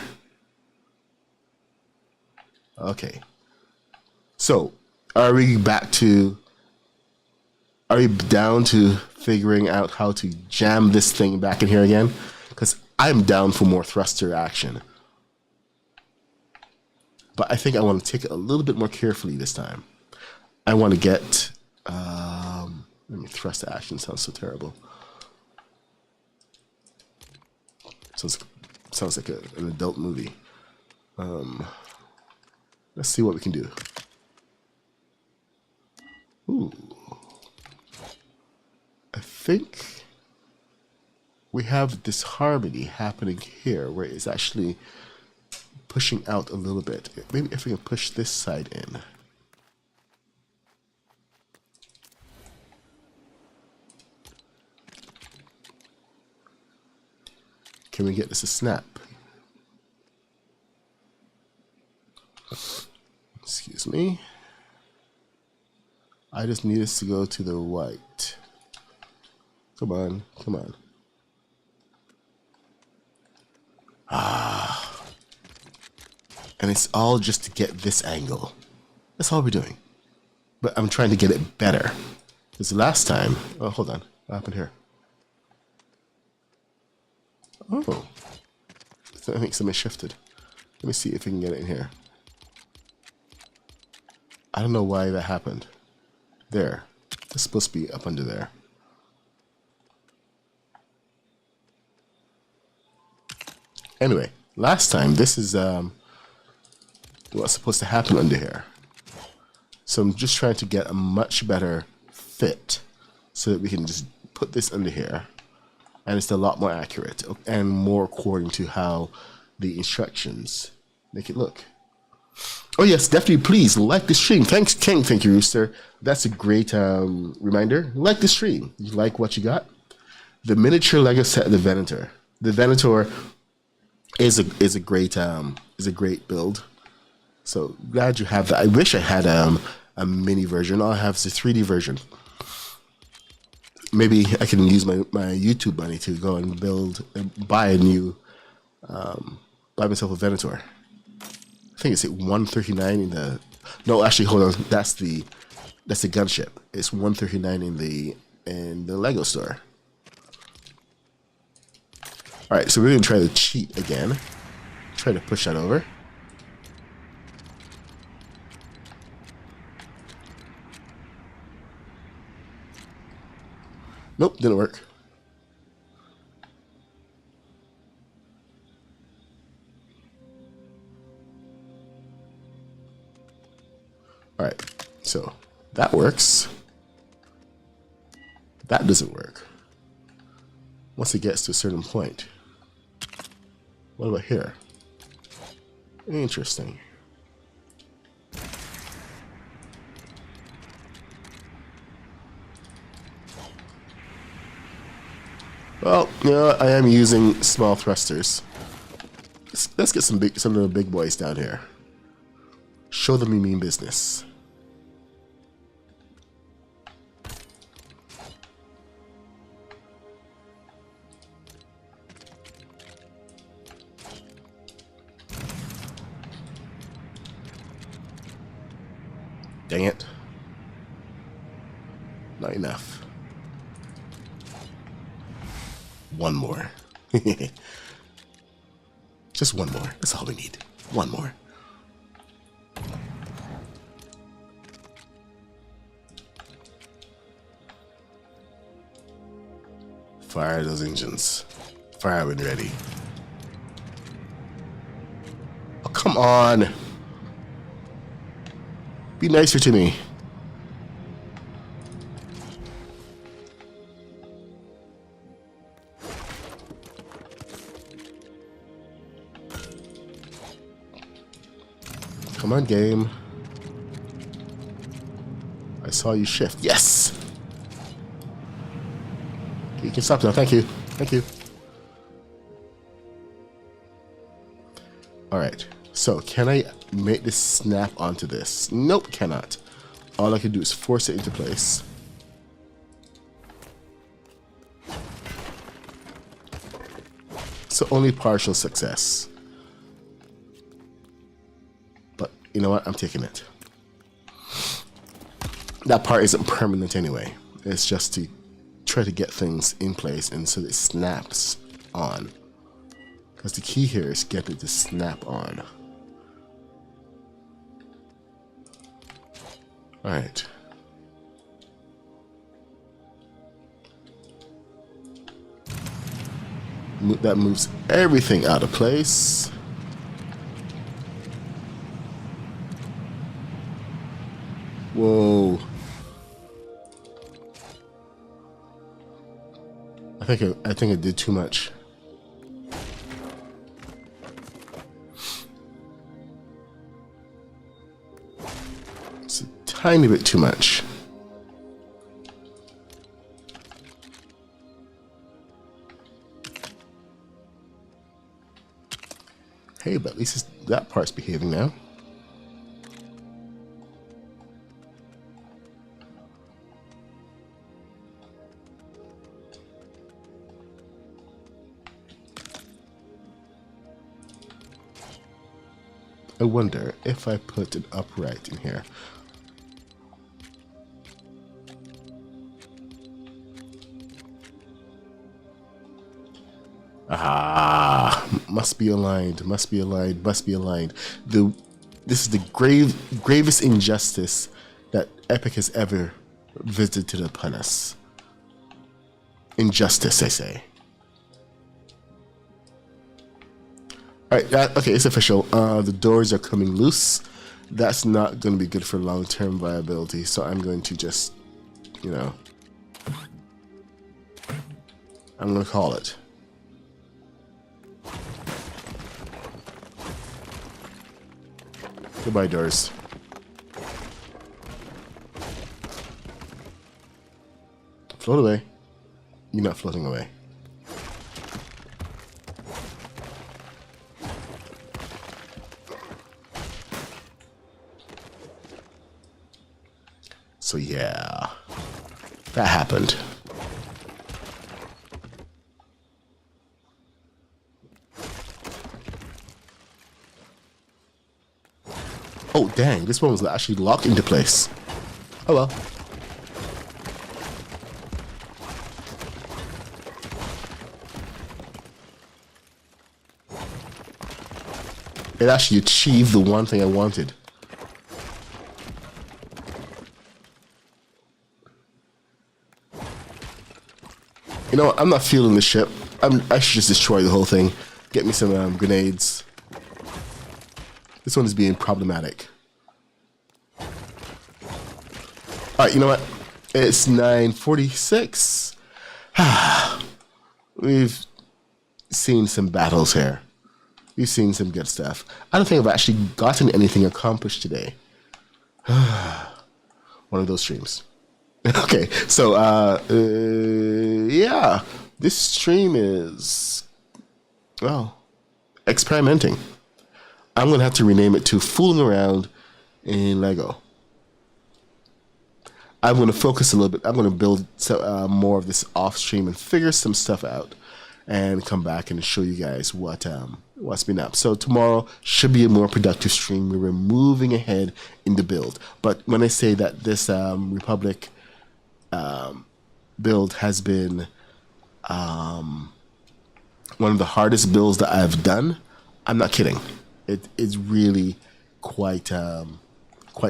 Okay. So, are we down to figuring out how to jam this thing back in here again? Because I'm down for more thruster action. But I think I want to take it a little bit more carefully this time. I want to get... let me thrust action. Sounds so terrible. Sounds like an adult movie. Let's see what we can do. Ooh. I think we have this harmony happening here where it's actually pushing out a little bit. Maybe if we can push this side in. Can we get this to snap? Excuse me. I just need us to go to the right. Come on, come on. And it's all just to get this angle. That's all we're doing. But I'm trying to get it better. Because last time... Oh, hold on. What happened here? Oh. I think something shifted. Let me see if we can get it in here. I don't know why that happened. There. It's supposed to be up under there. Anyway, last time, this is what's supposed to happen under here. So I'm just trying to get a much better fit so that we can just put this under here. And it's a lot more accurate and more according to how the instructions make it look. Oh yes, definitely please like the stream. Thanks, King. Thank you, Rooster. That's a great reminder. Like the stream. You like what you got? The miniature Lego set of the Venator. The Venator is a great build. So glad you have that. I wish I had a mini version. All I have is a 3D version. Maybe I can use my YouTube money to go and buy myself a Venator. I think it's at 139 in the. No, actually, hold on. That's the gunship. It's 139 in the Lego store. All right, so we're gonna try to cheat again. Try to push that over. Nope, didn't work. All right, so that works. That doesn't work. Once it gets to a certain point. What about here? Interesting. Well, you know, I am using small thrusters. Let's get some of the big boys down here. Show them you mean business. Dang it. Not enough. One more. Just one more. That's all we need. One more. Fire those engines. Fire when ready. Oh, come on. Be nicer to me. Come on, game. I saw you shift. Yes! You can stop now. Thank you. Thank you. Alright. So, can I make this snap onto this? Nope, cannot. All I can do is force it into place. So, only partial success. But, you know what? I'm taking it. That part isn't permanent anyway. It's just to try to get things in place and so it snaps on. Because the key here is get it to snap on. Alright. That moves everything out of place. Whoa. I think I did too much. It's a tiny bit too much. Hey, but at least that part's behaving now. I wonder if I put an upright in here. Ah, must be aligned, must be aligned, must be aligned. This is the gravest injustice that Epic has ever visited upon us. Injustice, I say. Alright, okay, it's official. The doors are coming loose. That's not going to be good for long-term viability, so I'm going to just, you know, I'm going to call it. Goodbye, doors. Float away. You're not floating away. So yeah, that happened. Oh dang, this one was actually locked into place. Oh well. It actually achieved the one thing I wanted. You know what? I'm not feeling the ship. I should just destroy the whole thing. Get me some grenades. This one is being problematic. Alright, you know what? It's 9:46. We've seen some battles here. We've seen some good stuff. I don't think I've actually gotten anything accomplished today. One of those streams. Okay, so yeah, this stream is, well, experimenting. I'm gonna have to rename it to Fooling Around in Lego. I'm gonna focus a little bit. I'm gonna build more of this off stream and figure some stuff out, and come back and show you guys what's been up. So tomorrow should be a more productive stream. We're moving ahead in the build. But when I say that this Republic build has been one of the hardest builds that I've done, I'm not kidding. It is really quite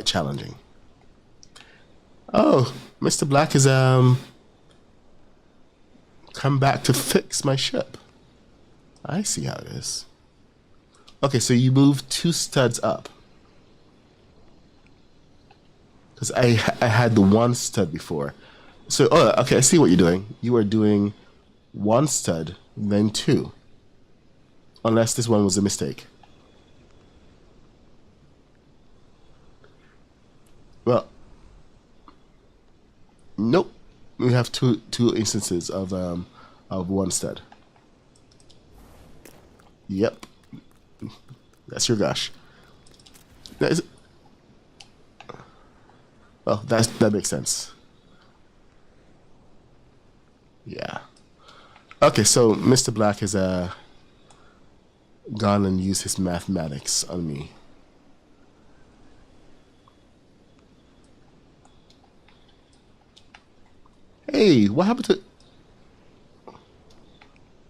challenging. Oh, Mr. Black has come back to fix my ship. I see how it is. Okay, so you move 2 studs up. Because I had the one stud before. So, oh, okay, I see what you're doing. You are doing one stud, then two. Unless this one was a mistake. Well, nope. We have two instances of one stud. Yep. That's your gosh. That is. Oh, that makes sense. Yeah. Okay, so Mr. Black has gone and used his mathematics on me. Hey, what happened to?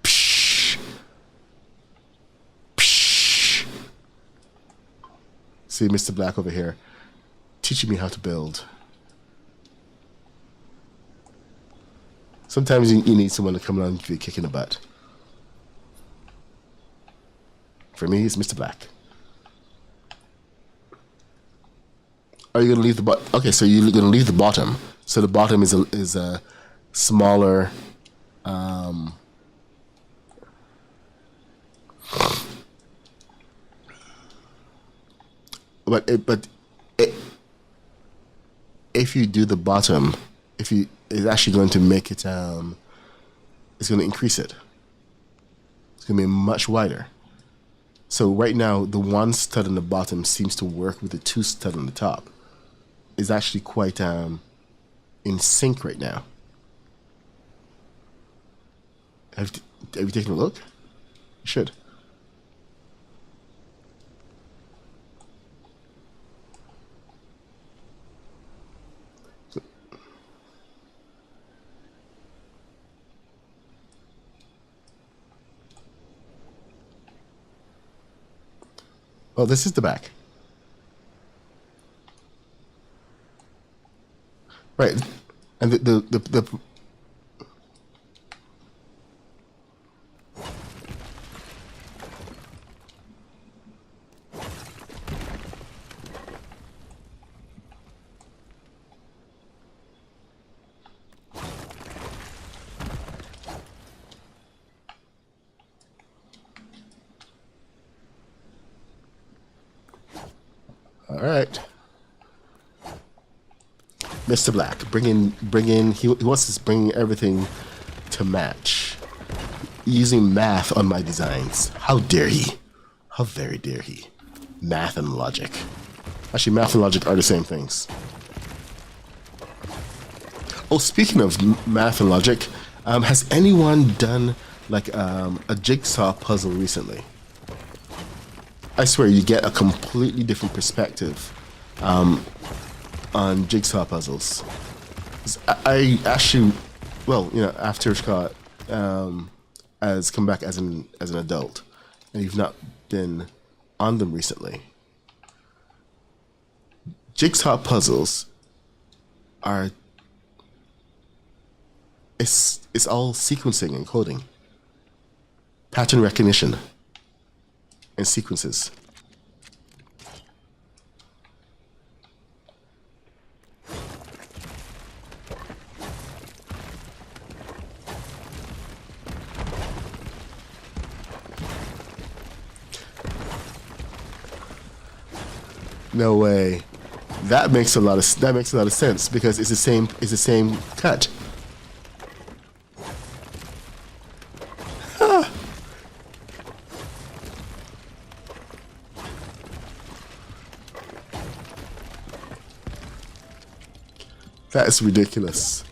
Psh. Psh. See, Mr. Black over here, teaching me how to build. Sometimes you need someone to come along and give you a kick in the butt. For me, it's Mr. Black. Are you gonna leave the bottom? Okay, so you're gonna leave the bottom. So the bottom is a smaller. But if you do the bottom, it's actually going to make it. It's going to increase it. It's going to be much wider. So right now, the one stud on the bottom seems to work with the two stud on the top. It's actually quite in sync right now. Have you taken a look? You should. Oh, this is the back. Right. And the all right. Mr. Black, bring in. He wants to bring everything to match, using math on my designs. How dare he? How very dare he? Math and logic. Actually, math and logic are the same things. Oh, speaking of math and logic, has anyone done like a jigsaw puzzle recently? I swear you get a completely different perspective on jigsaw puzzles. I actually, well, you know, after Scott has come back as an adult, and you've not been on them recently. Jigsaw puzzles are it's all sequencing and coding, pattern recognition, and sequences. No way. That makes a lot of sense because it's the same cut. Ah. That is ridiculous.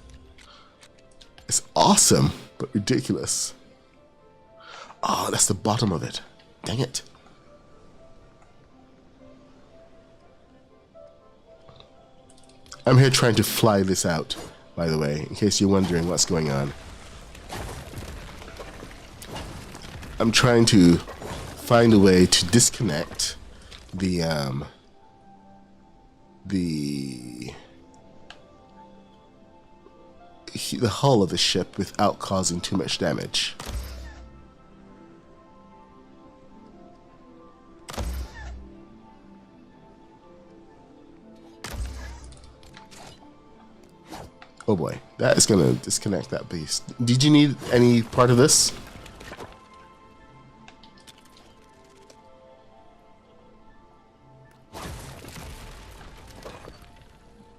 It's awesome, but ridiculous. Oh, that's the bottom of it. Dang it. I'm here trying to fly this out, by the way, in case you're wondering what's going on. I'm trying to find a way to disconnect the hull of the ship without causing too much damage. Oh boy, that is gonna disconnect that beast. Did you need any part of this?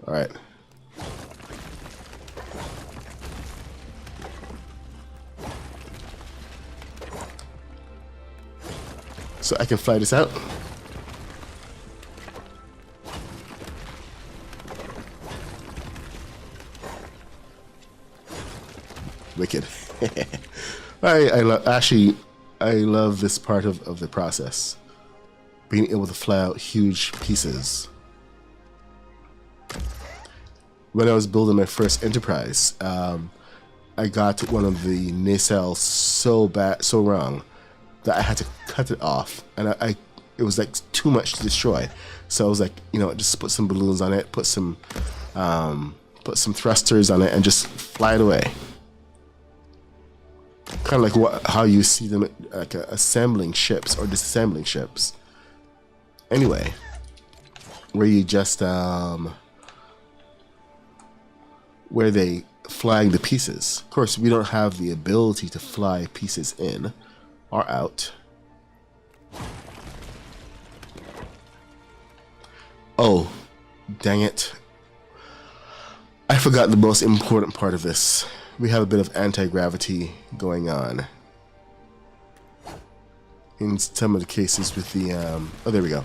All right. So I can fly this out. Wicked. I love this part of the process. Being able to fly out huge pieces. When I was building my first enterprise, I got one of the nacelles so wrong that I had to cut it off, and it was like too much to destroy. So I was like, you know, just put some balloons on it, put some thrusters on it, and just fly it away. Kind of like how you see them like assembling ships or disassembling ships. Anyway, where you just where they flying the pieces. Of course, we don't have the ability to fly pieces in or out. Oh, dang it. I forgot the most important part of this. We have a bit of anti-gravity going on. In some of the cases with the, oh, there we go.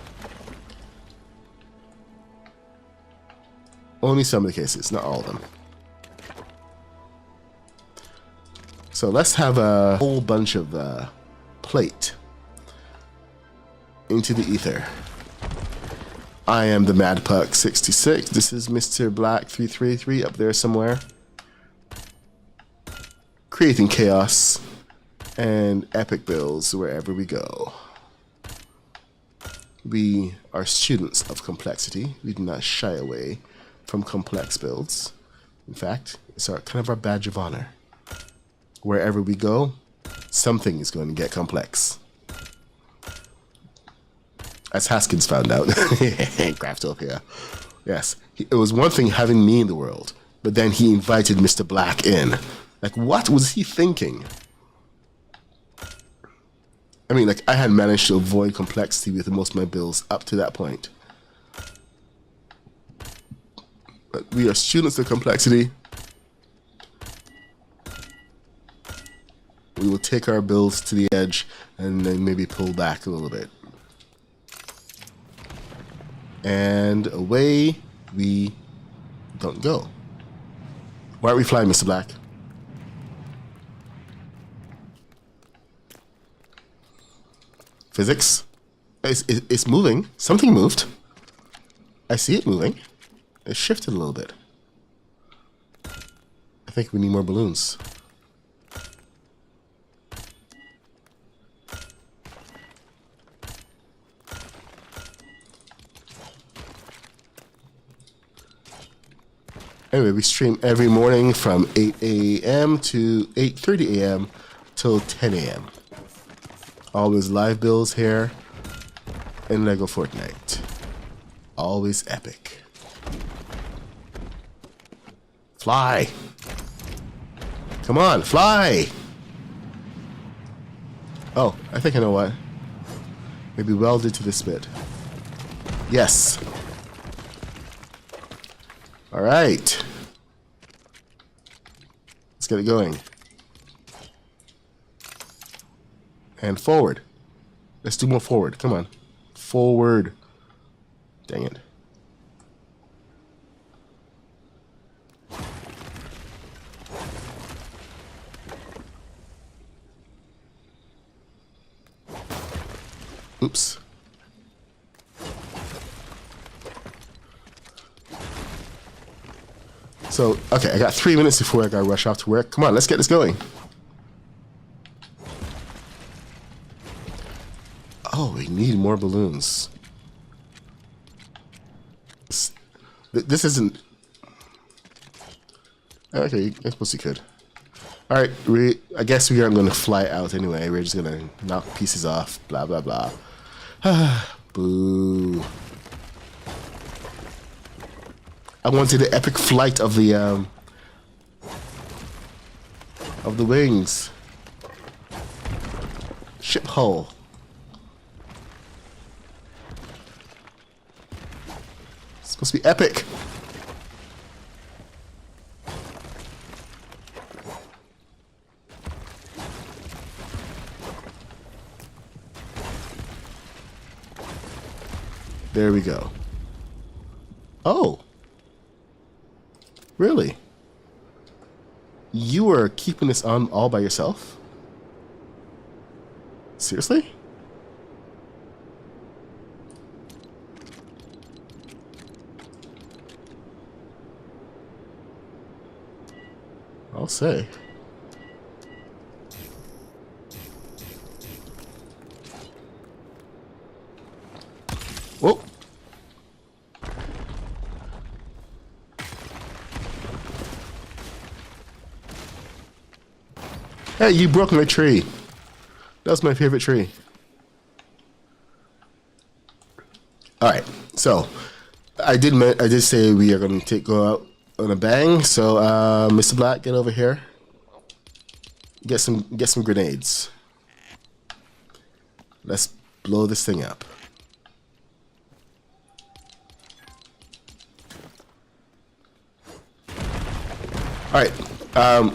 Only some of the cases, not all of them. So let's have a whole bunch of plate into the ether. I am the Mad Puck 66. This is Mr. Black 333 up there somewhere. Creating chaos and epic builds wherever we go. We are students of complexity. We do not shy away from complex builds. In fact, it's kind of our badge of honor. Wherever we go, something is going to get complex. As Haskins found out. Craftopia. Yes. It was one thing having me in the world, but then he invited Mr. Black in. Like, what was he thinking? I mean, like, I had managed to avoid complexity with most of my builds up to that point. But we are students of complexity. We will take our builds to the edge and then maybe pull back a little bit. And away we don't go. Why aren't we flying, Mr. Black? Physics? It's moving. Something moved. I see it moving. It shifted a little bit. I think we need more balloons. Anyway, we stream every morning from 8 a.m. to 8:30 a.m. till 10 a.m. Always live builds here in Lego Fortnite. Always epic. Fly! Come on, fly! Oh, I think I know what. Maybe welded to this bit. Yes. All right. Let's get it going. And forward. Let's do more forward. Come on. Forward. Dang it. Oops. So, okay, I got 3 minutes before I gotta rush off to work. Come on, let's get this going. Oh, we need more balloons. This isn't... Okay, I suppose you could. Alright, I guess we aren't going to fly out anyway. We're just going to knock pieces off. Blah, blah, blah. Boo. I wanted the epic flight of the of the wings. Ship hull. It's supposed to be epic. There we go. Oh. Really? You are keeping this on all by yourself? Seriously? I'll say. Whoa. Hey, you broke my tree. That's my favorite tree. All right, so I did say we are going to go out on a bang. So, Mr. Black, get over here. Get some grenades. Let's blow this thing up. All right.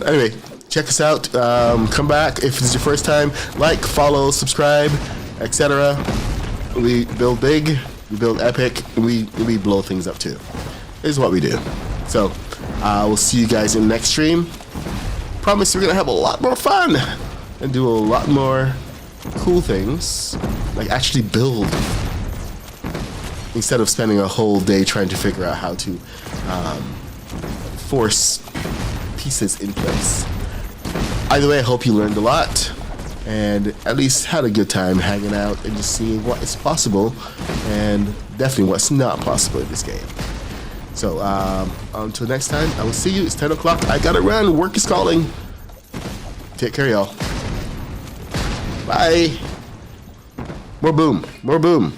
Anyway, check us out. Come back if it's your first time. Like, follow, subscribe, etc. We build big, we build epic, and we blow things up too. This is what we do. So, we'll see you guys in the next stream. Promise we're gonna have a lot more fun and do a lot more cool things, like actually build, instead of spending a whole day trying to figure out how to force pieces in place. Either way, I hope you learned a lot and at least had a good time hanging out and just seeing what is possible and definitely what's not possible in this game. So until next time, I will see you. It's 10 o'clock. I gotta run. Work is calling. Take care, y'all. Bye. More boom. More boom.